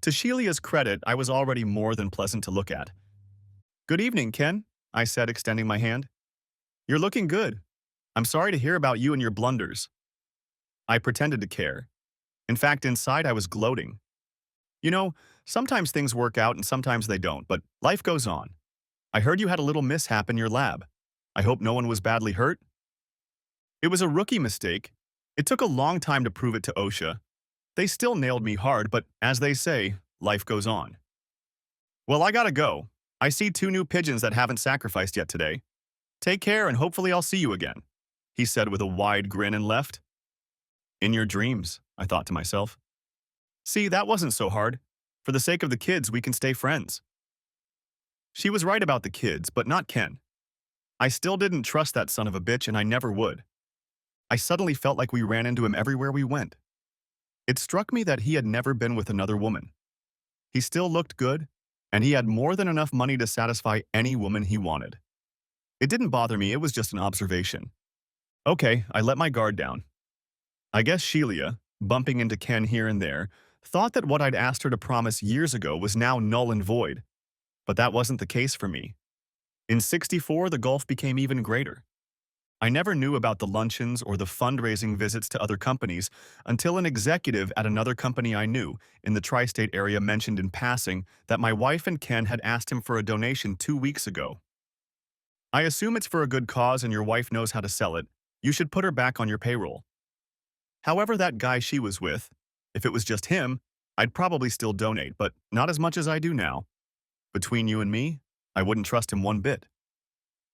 To Sheila's credit, I was already more than pleasant to look at. Good evening, Ken, I said, extending my hand. You're looking good. I'm sorry to hear about you and your blunders. I pretended to care. In fact, inside I was gloating. You know, sometimes things work out and sometimes they don't, but life goes on. I heard you had a little mishap in your lab. I hope no one was badly hurt. It was a rookie mistake. It took a long time to prove it to OSHA. They still nailed me hard, but as they say, life goes on. Well, I gotta go. I see 2 new pigeons that haven't sacrificed yet today. Take care and hopefully I'll see you again, he said with a wide grin and left. In your dreams, I thought to myself. See, that wasn't so hard. For the sake of the kids, we can stay friends. She was right about the kids, but not Ken. I still didn't trust that son of a bitch, and I never would. I suddenly felt like we ran into him everywhere we went. It struck me that he had never been with another woman. He still looked good, and he had more than enough money to satisfy any woman he wanted. It didn't bother me, it was just an observation. Okay, I let my guard down. I guess Sheila, bumping into Ken here and there, thought that what I'd asked her to promise years ago was now null and void. But that wasn't the case for me. In '64, the gulf became even greater. I never knew about the luncheons or the fundraising visits to other companies until an executive at another company I knew in the tri-state area mentioned in passing that my wife and Ken had asked him for a donation 2 weeks ago. I assume it's for a good cause and your wife knows how to sell it. You should put her back on your payroll. However, that guy she was with, if it was just him, I'd probably still donate, but not as much as I do now. Between you and me, I wouldn't trust him one bit.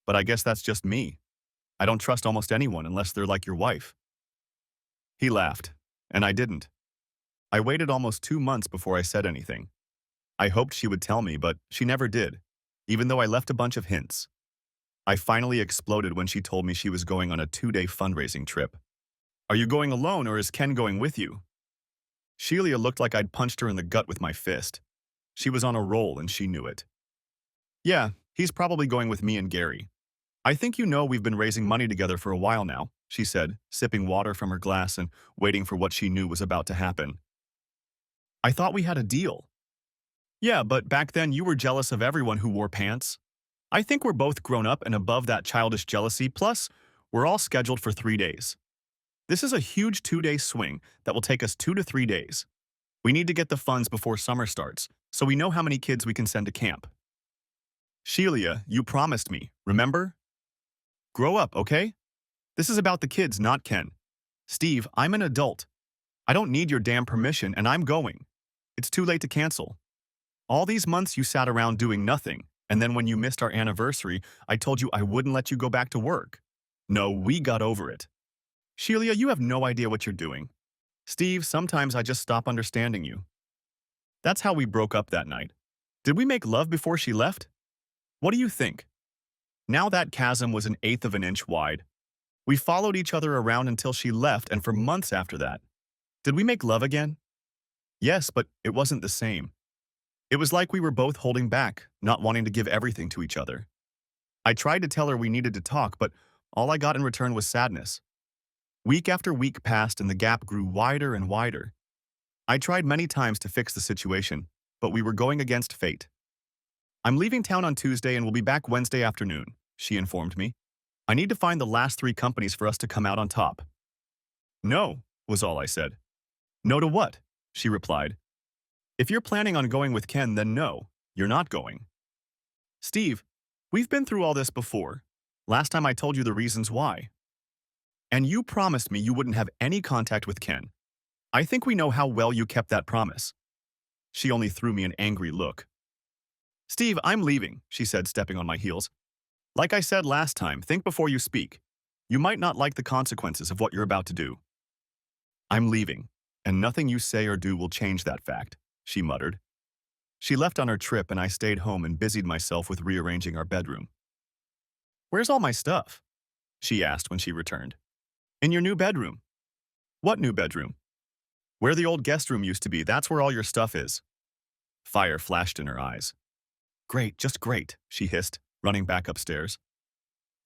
But I guess that's just me. I don't trust almost anyone unless they're like your wife. He laughed, and I didn't. I waited almost 2 months before I said anything. I hoped she would tell me, but she never did, even though I left a bunch of hints. I finally exploded when she told me she was going on a 2-day fundraising trip. Are you going alone or is Ken going with you? Sheila looked like I'd punched her in the gut with my fist. She was on a roll and she knew it. Yeah, he's probably going with me and Gary. I think you know we've been raising money together for a while now, she said, sipping water from her glass and waiting for what she knew was about to happen. I thought we had a deal. Yeah, but back then you were jealous of everyone who wore pants. I think we're both grown up and above that childish jealousy, plus we're all scheduled for 3 days. This is a huge 2-day swing that will take us 2 to 3 days. We need to get the funds before summer starts, so we know how many kids we can send to camp. Sheila, you promised me, remember? Grow up, okay? This is about the kids, not Ken. Steve, I'm an adult. I don't need your damn permission, and I'm going. It's too late to cancel. All these months you sat around doing nothing, and then when you missed our anniversary, I told you I wouldn't let you go back to work. No, we got over it. Sheila, you have no idea what you're doing. Steve, sometimes I just stop understanding you. That's how we broke up that night. Did we make love before she left? What do you think? Now that chasm was 1/8 of an inch wide. We followed each other around until she left and for months after that. Did we make love again? Yes, but it wasn't the same. It was like we were both holding back, not wanting to give everything to each other. I tried to tell her we needed to talk, but all I got in return was sadness. Week after week passed and the gap grew wider and wider. I tried many times to fix the situation, but we were going against fate. I'm leaving town on Tuesday and will be back Wednesday afternoon, she informed me. I need to find the last 3 companies for us to come out on top. No, was all I said. No to what? She replied. If you're planning on going with Ken, then no, you're not going. Steve, we've been through all this before. Last time I told you the reasons why. And you promised me you wouldn't have any contact with Ken. I think we know how well you kept that promise. She only threw me an angry look. Steve, I'm leaving, she said, stepping on my heels. Like I said last time, think before you speak. You might not like the consequences of what you're about to do. I'm leaving, and nothing you say or do will change that fact, she muttered. She left on her trip and I stayed home and busied myself with rearranging our bedroom. Where's all my stuff? She asked when she returned. In your new bedroom. What new bedroom? Where the old guest room used to be, that's where all your stuff is. Fire flashed in her eyes. Great, just great, she hissed, running back upstairs.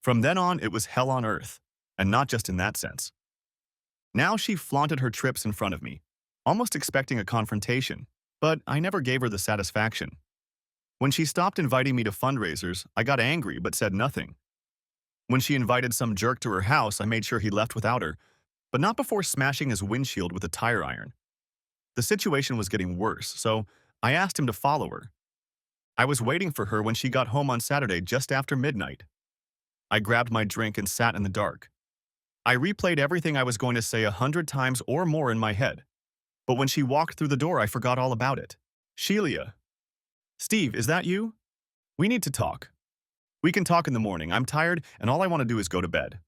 From then on, it was hell on earth, and not just in that sense. Now she flaunted her trips in front of me, almost expecting a confrontation, but I never gave her the satisfaction. When she stopped inviting me to fundraisers, I got angry but said nothing. When she invited some jerk to her house, I made sure he left without her, but not before smashing his windshield with a tire iron. The situation was getting worse, so I asked him to follow her. I was waiting for her when she got home on Saturday just after midnight. I grabbed my drink and sat in the dark. I replayed everything I was going to say 100 times or more in my head. But when she walked through the door, I forgot all about it. Sheila. Steve, is that you? We need to talk. We can talk in the morning. I'm tired, and all I want to do is go to bed.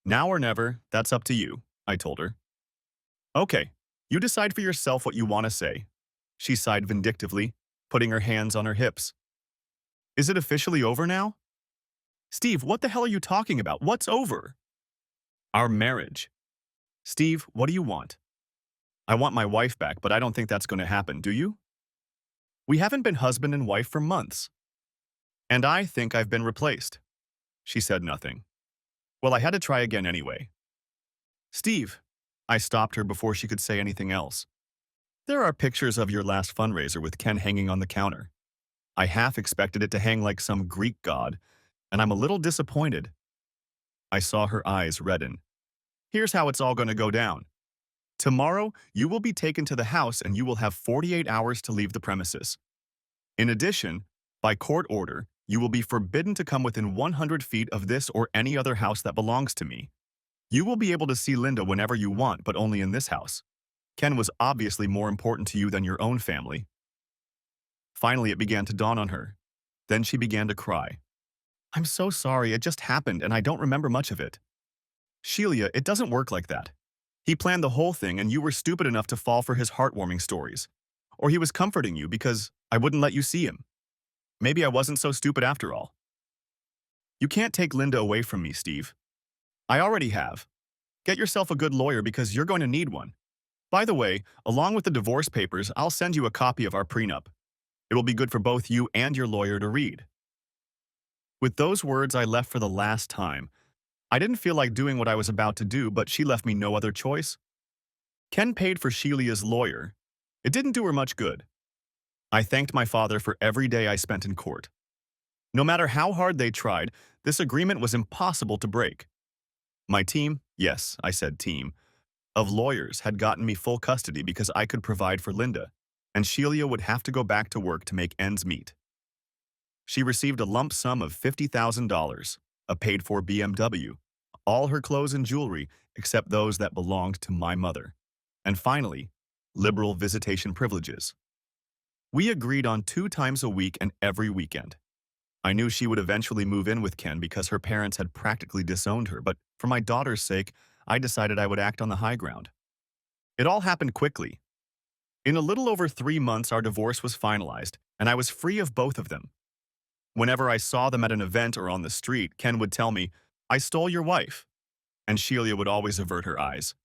Now or never, that's up to you, I told her. Okay, you decide for yourself what you want to say. She sighed vindictively, putting her hands on her hips. Is it officially over now? Steve, what the hell are you talking about? What's over? Our marriage. Steve, what do you want? I want my wife back, but I don't think that's going to happen, do you? We haven't been husband and wife for months. And I think I've been replaced. She said nothing. Well, I had to try again anyway. Steve, I stopped her before she could say anything else. There are pictures of your last fundraiser with Ken hanging on the counter. I half expected it to hang like some Greek god, and I'm a little disappointed. I saw her eyes redden. Here's how it's all going to go down. Tomorrow, you will be taken to the house and you will have 48 hours to leave the premises. In addition, by court order, you will be forbidden to come within 100 feet of this or any other house that belongs to me. You will be able to see Linda whenever you want, but only in this house. Ken was obviously more important to you than your own family. Finally, it began to dawn on her. Then she began to cry. I'm so sorry, it just happened and I don't remember much of it. Sheila, it doesn't work like that. He planned the whole thing and you were stupid enough to fall for his heartwarming stories. Or he was comforting you because I wouldn't let you see him. Maybe I wasn't so stupid after all. You can't take Linda away from me, Steve. I already have. Get yourself a good lawyer because you're going to need one. By the way, along with the divorce papers, I'll send you a copy of our prenup. It will be good for both you and your lawyer to read. With those words, I left for the last time. I didn't feel like doing what I was about to do, but she left me no other choice. Ken paid for Sheila's lawyer. It didn't do her much good. I thanked my father for every day I spent in court. No matter how hard they tried, this agreement was impossible to break. My team, yes, I said team, of lawyers had gotten me full custody because I could provide for Linda, and Sheila would have to go back to work to make ends meet. She received a lump sum of $50,000, a paid-for BMW, all her clothes and jewelry except those that belonged to my mother, and finally, liberal visitation privileges. We agreed on 2 times a week and every weekend. I knew she would eventually move in with Ken because her parents had practically disowned her, but for my daughter's sake, I decided I would act on the high ground. It all happened quickly. In a little over 3 months, our divorce was finalized, and I was free of both of them. Whenever I saw them at an event or on the street, Ken would tell me, I stole your wife, and Sheila would always avert her eyes.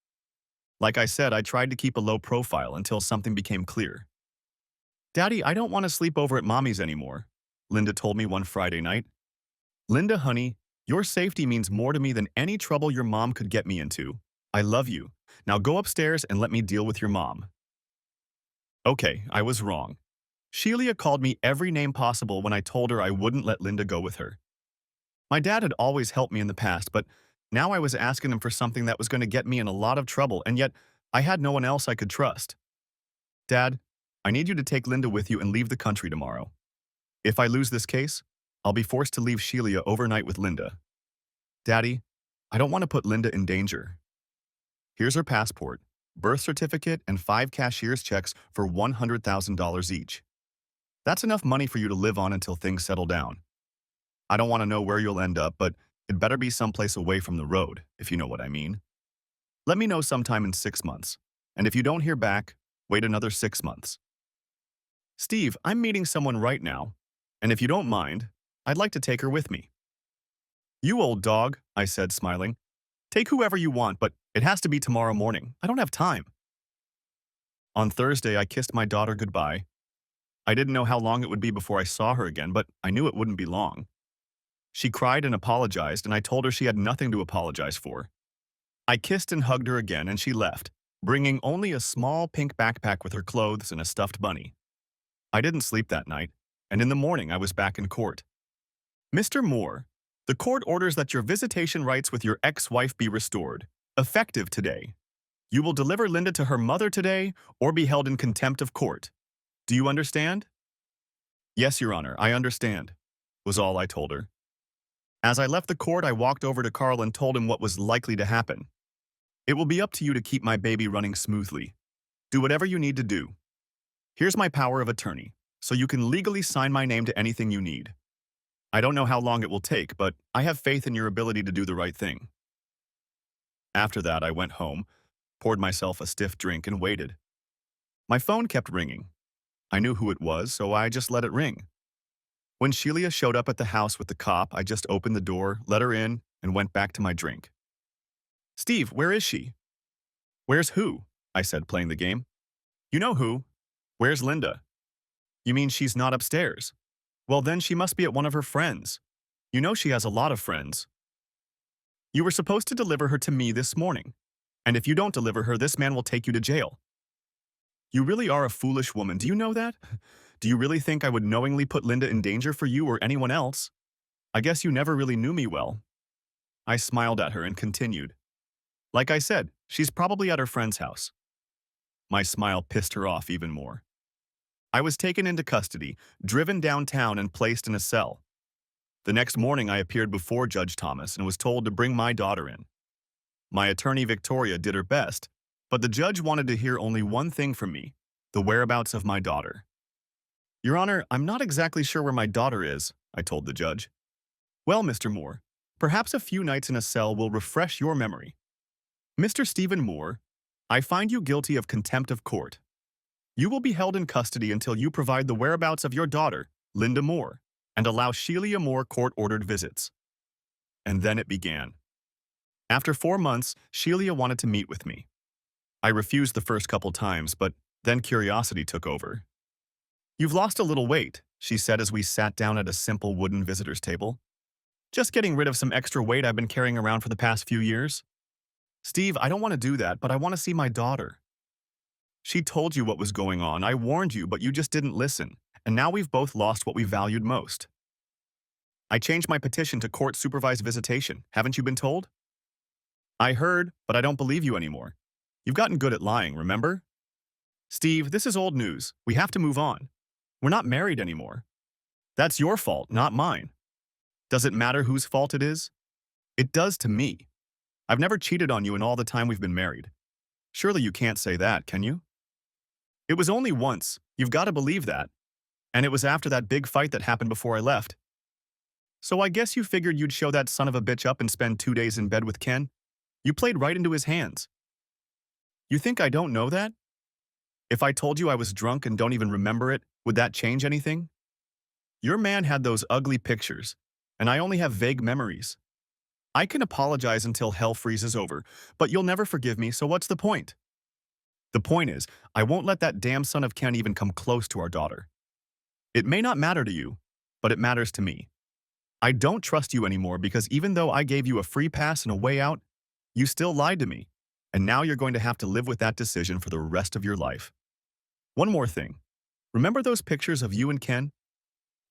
Like I said, I tried to keep a low profile until something became clear. Daddy, I don't want to sleep over at Mommy's anymore, Linda told me one Friday night. Linda, honey, your safety means more to me than any trouble your mom could get me into. I love you. Now go upstairs and let me deal with your mom. Okay, I was wrong. Sheila called me every name possible when I told her I wouldn't let Linda go with her. My dad had always helped me in the past, but now I was asking him for something that was going to get me in a lot of trouble, and yet I had no one else I could trust. Dad, I need you to take Linda with you and leave the country tomorrow. If I lose this case, I'll be forced to leave Sheila overnight with Linda. Daddy, I don't want to put Linda in danger. Here's her passport, birth certificate, and 5 cashier's checks for $100,000 each. That's enough money for you to live on until things settle down. I don't want to know where you'll end up, but it better be someplace away from the road, if you know what I mean. Let me know sometime in 6 months. And if you don't hear back, wait another 6 months. Steve, I'm meeting someone right now, and if you don't mind, I'd like to take her with me. You old dog, I said, smiling. Take whoever you want, but it has to be tomorrow morning. I don't have time. On Thursday, I kissed my daughter goodbye. I didn't know how long it would be before I saw her again, but I knew it wouldn't be long. She cried and apologized, and I told her she had nothing to apologize for. I kissed and hugged her again, and she left, bringing only a small pink backpack with her clothes and a stuffed bunny. I didn't sleep that night, and in the morning I was back in court. Mr. Moore, the court orders that your visitation rights with your ex-wife be restored, effective today. You will deliver Linda to her mother today or be held in contempt of court. Do you understand? Yes, Your Honor, I understand, was all I told her. As I left the court, I walked over to Carl and told him what was likely to happen. It will be up to you to keep my baby running smoothly. Do whatever you need to do. Here's my power of attorney, so you can legally sign my name to anything you need. I don't know how long it will take, but I have faith in your ability to do the right thing. After that, I went home, poured myself a stiff drink, and waited. My phone kept ringing. I knew who it was, so I just let it ring. When Sheila showed up at the house with the cop, I just opened the door, let her in, and went back to my drink. Steve, where is she? Where's who? I said, playing the game. You know who. Where's Linda? You mean she's not upstairs? Well, then she must be at one of her friends. You know she has a lot of friends. You were supposed to deliver her to me this morning, and if you don't deliver her, this man will take you to jail. You really are a foolish woman, do you know that? Do you really think I would knowingly put Linda in danger for you or anyone else? I guess you never really knew me well. I smiled at her and continued. Like I said, she's probably at her friend's house. My smile pissed her off even more. I was taken into custody, driven downtown, and placed in a cell. The next morning, I appeared before Judge Thomas and was told to bring my daughter in. My attorney, Victoria, did her best, but the judge wanted to hear only one thing from me, the whereabouts of my daughter. Your Honor, I'm not exactly sure where my daughter is, I told the judge. Well, Mr. Moore, perhaps a few nights in a cell will refresh your memory. Mr. Stephen Moore, I find you guilty of contempt of court. You will be held in custody until you provide the whereabouts of your daughter, Linda Moore, and allow Sheila Moore court-ordered visits. And then it began. After 4 months, Sheila wanted to meet with me. I refused the first couple times, but then curiosity took over. You've lost a little weight, she said as we sat down at a simple wooden visitor's table. Just getting rid of some extra weight I've been carrying around for the past few years. Steve, I don't want to do that, but I want to see my daughter. She told you what was going on. I warned you, but you just didn't listen. And now we've both lost what we valued most. I changed my petition to court-supervised visitation. Haven't you been told? I heard, but I don't believe you anymore. You've gotten good at lying, remember? Steve, this is old news. We have to move on. We're not married anymore. That's your fault, not mine. Does it matter whose fault it is? It does to me. I've never cheated on you in all the time we've been married. Surely you can't say that, can you? It was only once. You've got to believe that. And it was after that big fight that happened before I left. So I guess you figured you'd show that son of a bitch up and spend 2 days in bed with Ken? You played right into his hands. You think I don't know that? If I told you I was drunk and don't even remember it, would that change anything? Your man had those ugly pictures, and I only have vague memories. I can apologize until hell freezes over, but you'll never forgive me, so what's the point? The point is, I won't let that damn son of Ken even come close to our daughter. It may not matter to you, but it matters to me. I don't trust you anymore because even though I gave you a free pass and a way out, you still lied to me. And now you're going to have to live with that decision for the rest of your life. One more thing. Remember those pictures of you and Ken?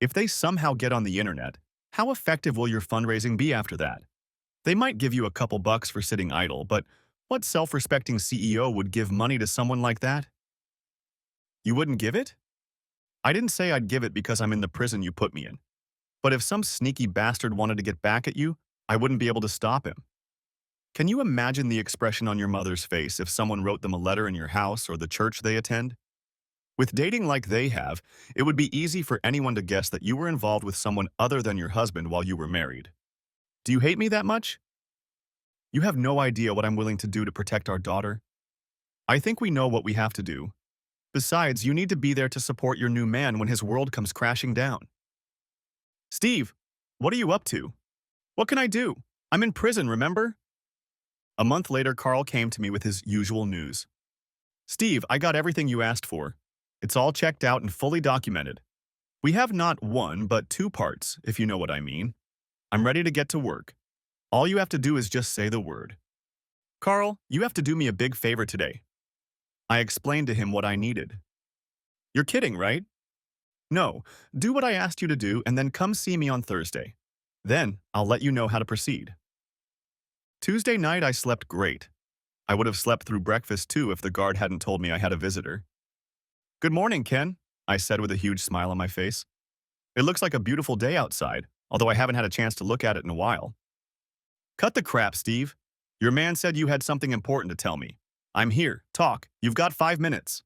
If they somehow get on the internet, how effective will your fundraising be after that? They might give you a couple bucks for sitting idle, but what self-respecting CEO would give money to someone like that? You wouldn't give it? I didn't say I'd give it because I'm in the prison you put me in. But if some sneaky bastard wanted to get back at you, I wouldn't be able to stop him. Can you imagine the expression on your mother's face if someone wrote them a letter in your house or the church they attend? With dating like they have, it would be easy for anyone to guess that you were involved with someone other than your husband while you were married. Do you hate me that much? You have no idea what I'm willing to do to protect our daughter. I think we know what we have to do. Besides, you need to be there to support your new man when his world comes crashing down. Steve, what are you up to? What can I do? I'm in prison, remember? A month later, Carl came to me with his usual news. Steve, I got everything you asked for. It's all checked out and fully documented. We have not one, but two parts, if you know what I mean. I'm ready to get to work. All you have to do is just say the word. Carl, you have to do me a big favor today. I explained to him what I needed. You're kidding, right? No, do what I asked you to do and then come see me on Thursday. Then I'll let you know how to proceed. Tuesday night I slept great. I would have slept through breakfast too if the guard hadn't told me I had a visitor. Good morning, Ken, I said with a huge smile on my face. It looks like a beautiful day outside, although I haven't had a chance to look at it in a while. Cut the crap, Steve. Your man said you had something important to tell me. I'm here. Talk. You've got 5 minutes.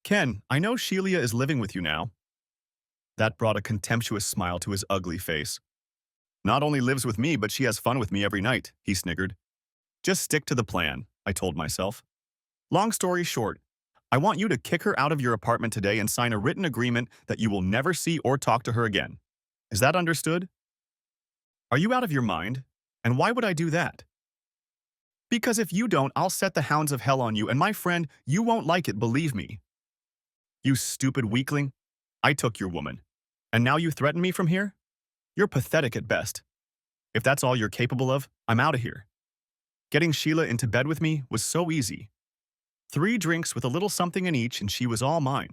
Ken, I know Sheila is living with you now. That brought a contemptuous smile to his ugly face. Not only lives with me, but she has fun with me every night, he sniggered. Just stick to the plan, I told myself. Long story short, I want you to kick her out of your apartment today and sign a written agreement that you will never see or talk to her again. Is that understood? Are you out of your mind? And why would I do that? Because if you don't, I'll set the hounds of hell on you, and my friend, you won't like it, believe me. You stupid weakling. I took your woman. And now you threaten me from here? You're pathetic at best. If that's all you're capable of, I'm out of here. Getting Sheila into bed with me was so easy. 3 drinks with a little something in each and she was all mine.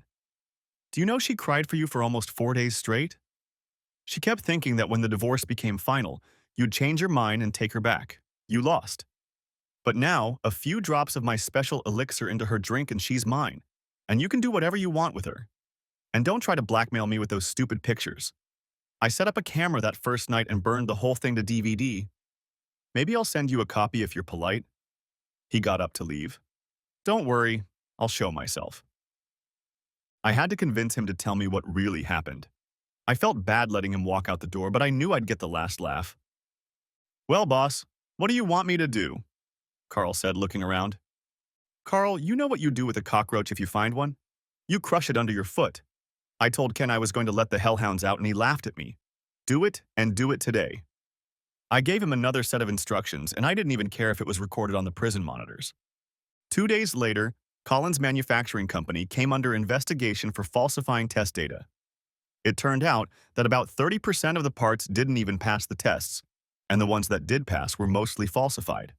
Do you know she cried for you for almost 4 days straight? She kept thinking that when the divorce became final, you'd change your mind and take her back. You lost. But now, a few drops of my special elixir into her drink and she's mine. And you can do whatever you want with her. And don't try to blackmail me with those stupid pictures. I set up a camera that first night and burned the whole thing to DVD. Maybe I'll send you a copy if you're polite. He got up to leave. Don't worry, I'll show myself. I had to convince him to tell me what really happened. I felt bad letting him walk out the door, but I knew I'd get the last laugh. Well, boss, what do you want me to do? Carl said, looking around. Carl, you know what you do with a cockroach if you find one? You crush it under your foot. I told Ken I was going to let the hellhounds out and he laughed at me. Do it and do it today. I gave him another set of instructions and I didn't even care if it was recorded on the prison monitors. 2 days later, Collins Manufacturing Company came under investigation for falsifying test data. It turned out that about 30% of the parts didn't even pass the tests, and the ones that did pass were mostly falsified.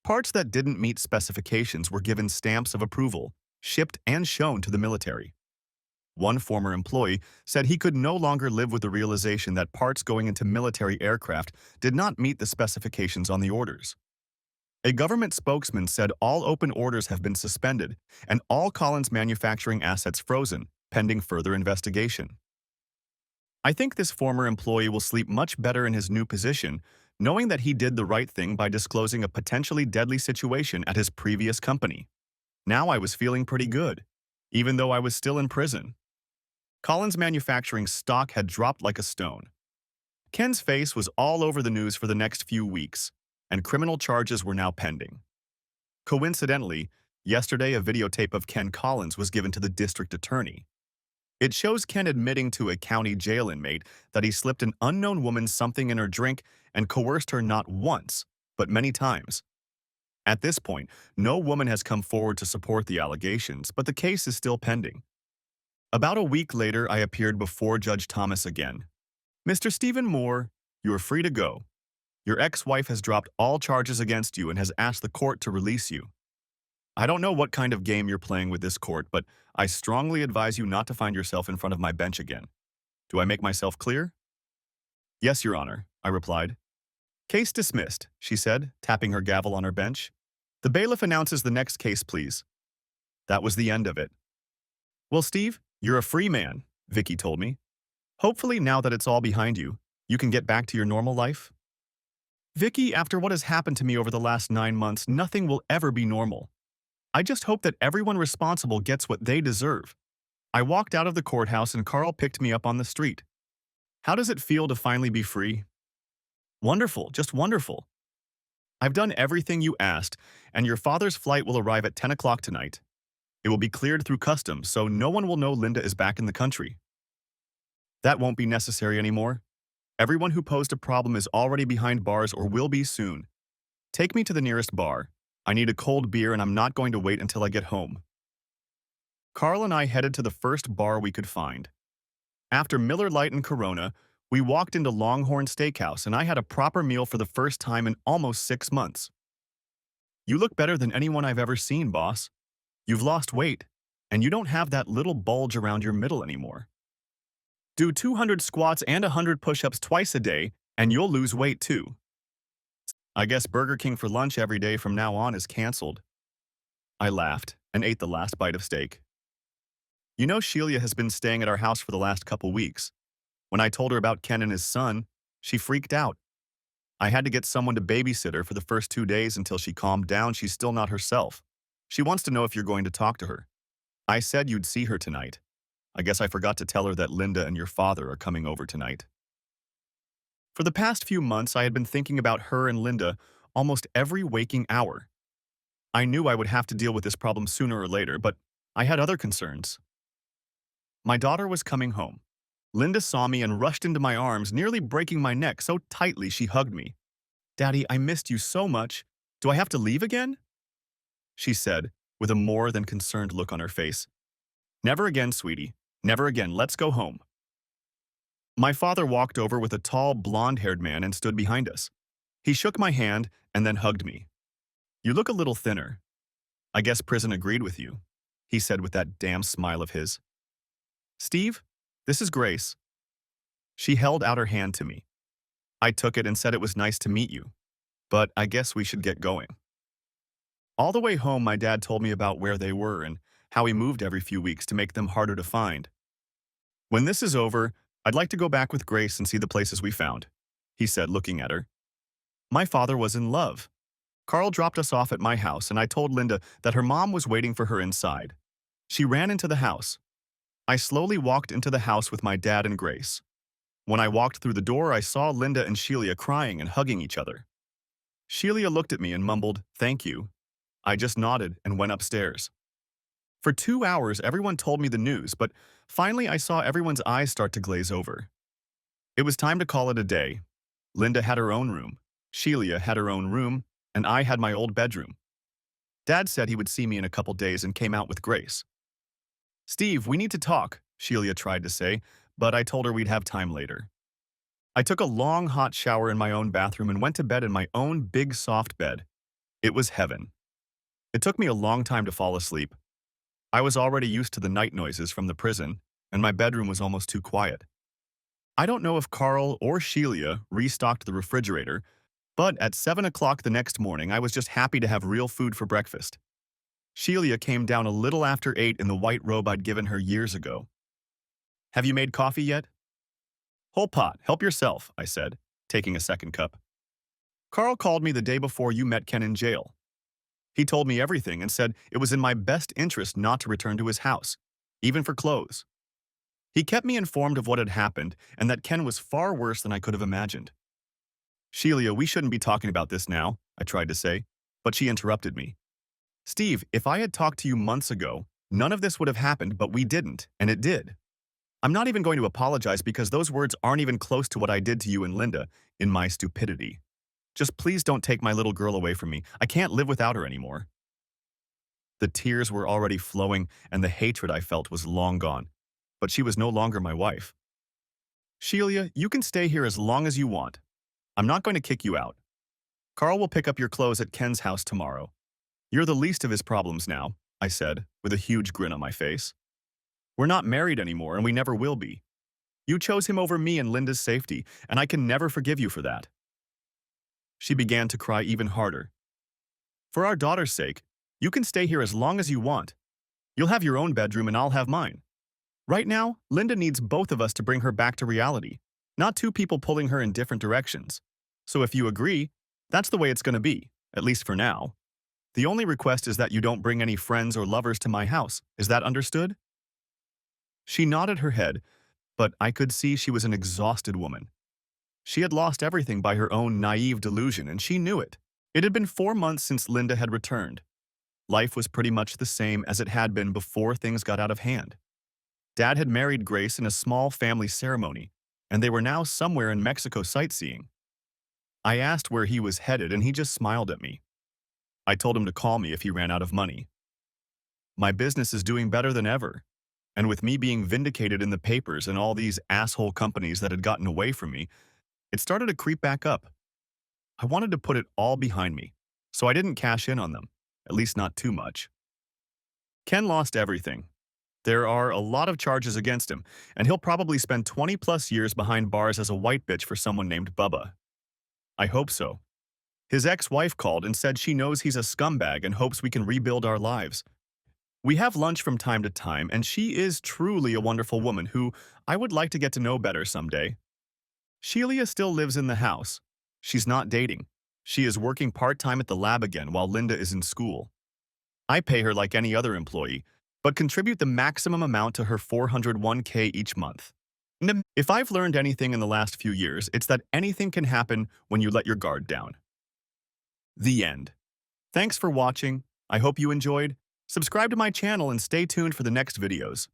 Parts that didn't meet specifications were given stamps of approval, shipped and shown to the military. One former employee said he could no longer live with the realization that parts going into military aircraft did not meet the specifications on the orders. A government spokesman said all open orders have been suspended and all Collins manufacturing assets frozen, pending further investigation. I think this former employee will sleep much better in his new position, knowing that he did the right thing by disclosing a potentially deadly situation at his previous company. Now I was feeling pretty good, even though I was still in prison. Collins Manufacturing's stock had dropped like a stone. Ken's face was all over the news for the next few weeks, and criminal charges were now pending. Coincidentally, yesterday a videotape of Ken Collins was given to the district attorney. It shows Ken admitting to a county jail inmate that he slipped an unknown woman something in her drink and coerced her not once, but many times. At this point, no woman has come forward to support the allegations, but the case is still pending. About a week later, I appeared before Judge Thomas again. Mr. Stephen Moore, you are free to go. Your ex-wife has dropped all charges against you and has asked the court to release you. I don't know what kind of game you're playing with this court, but I strongly advise you not to find yourself in front of my bench again. Do I make myself clear? Yes, Your Honor, I replied. Case dismissed, she said, tapping her gavel on her bench. The bailiff announces the next case, please. That was the end of it. Well, Steve, you're a free man, Vicky told me. Hopefully, now that it's all behind you, you can get back to your normal life. Vicky, after what has happened to me over the last 9 months, nothing will ever be normal. I just hope that everyone responsible gets what they deserve. I walked out of the courthouse and Carl picked me up on the street. How does it feel to finally be free? Wonderful, just wonderful. I've done everything you asked, and your father's flight will arrive at 10 o'clock tonight. It will be cleared through customs, so no one will know Linda is back in the country. That won't be necessary anymore. Everyone who posed a problem is already behind bars or will be soon. Take me to the nearest bar. I need a cold beer and I'm not going to wait until I get home. Carl and I headed to the first bar we could find. After Miller Lite and Corona, we walked into Longhorn Steakhouse and I had a proper meal for the first time in almost 6 months. You look better than anyone I've ever seen, boss. You've lost weight, and you don't have that little bulge around your middle anymore. Do 200 squats and 100 push-ups twice a day, and you'll lose weight too. I guess Burger King for lunch every day from now on is canceled. I laughed and ate the last bite of steak. You know, Sheila has been staying at our house for the last couple weeks. When I told her about Ken and his son, she freaked out. I had to get someone to babysit her for the first 2 days until she calmed down. She's still not herself. She wants to know if you're going to talk to her. I said you'd see her tonight. I guess I forgot to tell her that Linda and your father are coming over tonight. For the past few months, I had been thinking about her and Linda almost every waking hour. I knew I would have to deal with this problem sooner or later, but I had other concerns. My daughter was coming home. Linda saw me and rushed into my arms, nearly breaking my neck so tightly she hugged me. Daddy, I missed you so much. Do I have to leave again? She said, with a more than concerned look on her face. Never again, sweetie. Never again. Let's go home. My father walked over with a tall, blonde-haired man and stood behind us. He shook my hand and then hugged me. You look a little thinner. I guess prison agreed with you, he said with that damn smile of his. Steve, this is Grace. She held out her hand to me. I took it and said it was nice to meet you, but I guess we should get going. All the way home, my dad told me about where they were and how he moved every few weeks to make them harder to find. When this is over, I'd like to go back with Grace and see the places we found, he said, looking at her. My father was in love. Carl dropped us off at my house, and I told Linda that her mom was waiting for her inside. She ran into the house. I slowly walked into the house with my dad and Grace. When I walked through the door, I saw Linda and Sheila crying and hugging each other. Sheila looked at me and mumbled, "Thank you." I just nodded and went upstairs. For 2 hours, everyone told me the news, but finally I saw everyone's eyes start to glaze over. It was time to call it a day. Linda had her own room, Sheila had her own room, and I had my old bedroom. Dad said he would see me in a couple days and came out with Grace. Steve, we need to talk, Sheila tried to say, but I told her we'd have time later. I took a long hot shower in my own bathroom and went to bed in my own big soft bed. It was heaven. It took me a long time to fall asleep. I was already used to the night noises from the prison, and my bedroom was almost too quiet. I don't know if Carl or Sheila restocked the refrigerator, but at 7 o'clock the next morning, I was just happy to have real food for breakfast. Sheila came down a little after 8 in the white robe I'd given her years ago. Have you made coffee yet? Whole pot, help yourself, I said, taking a second cup. Carl called me the day before you met Ken in jail. He told me everything and said it was in my best interest not to return to his house, even for clothes. He kept me informed of what had happened and that Ken was far worse than I could have imagined. Sheila, we shouldn't be talking about this now, I tried to say, but she interrupted me. Steve, if I had talked to you months ago, none of this would have happened, but we didn't, and it did. I'm not even going to apologize because those words aren't even close to what I did to you and Linda in my stupidity. Just please don't take my little girl away from me. I can't live without her anymore. The tears were already flowing and the hatred I felt was long gone, but she was no longer my wife. Sheila, you can stay here as long as you want. I'm not going to kick you out. Carl will pick up your clothes at Ken's house tomorrow. You're the least of his problems now, I said, with a huge grin on my face. We're not married anymore, and we never will be. You chose him over me and Linda's safety, and I can never forgive you for that. She began to cry even harder. For our daughter's sake, you can stay here as long as you want. You'll have your own bedroom and I'll have mine. Right now, Linda needs both of us to bring her back to reality, not two people pulling her in different directions. So if you agree, that's the way it's going to be, at least for now. The only request is that you don't bring any friends or lovers to my house. Is that understood? She nodded her head, but I could see she was an exhausted woman. She had lost everything by her own naive delusion, and she knew it. It had been 4 months since Linda had returned. Life was pretty much the same as it had been before things got out of hand. Dad had married Grace in a small family ceremony, and they were now somewhere in Mexico sightseeing. I asked where he was headed, and he just smiled at me. I told him to call me if he ran out of money. My business is doing better than ever, and with me being vindicated in the papers and all these asshole companies that had gotten away from me, it started to creep back up. I wanted to put it all behind me, so I didn't cash in on them, at least not too much. Ken lost everything. There are a lot of charges against him, and he'll probably spend 20 plus years behind bars as a white bitch for someone named Bubba. I hope so. His ex-wife called and said she knows he's a scumbag and hopes we can rebuild our lives. We have lunch from time to time, and she is truly a wonderful woman who I would like to get to know better someday. Sheila still lives in the house. She's not dating. She is working part-time at the lab again while Linda is in school. I pay her like any other employee, but contribute the maximum amount to her 401k each month. If I've learned anything in the last few years, it's that anything can happen when you let your guard down. The end. Thanks for watching. I hope you enjoyed. Subscribe to my channel and stay tuned for the next videos.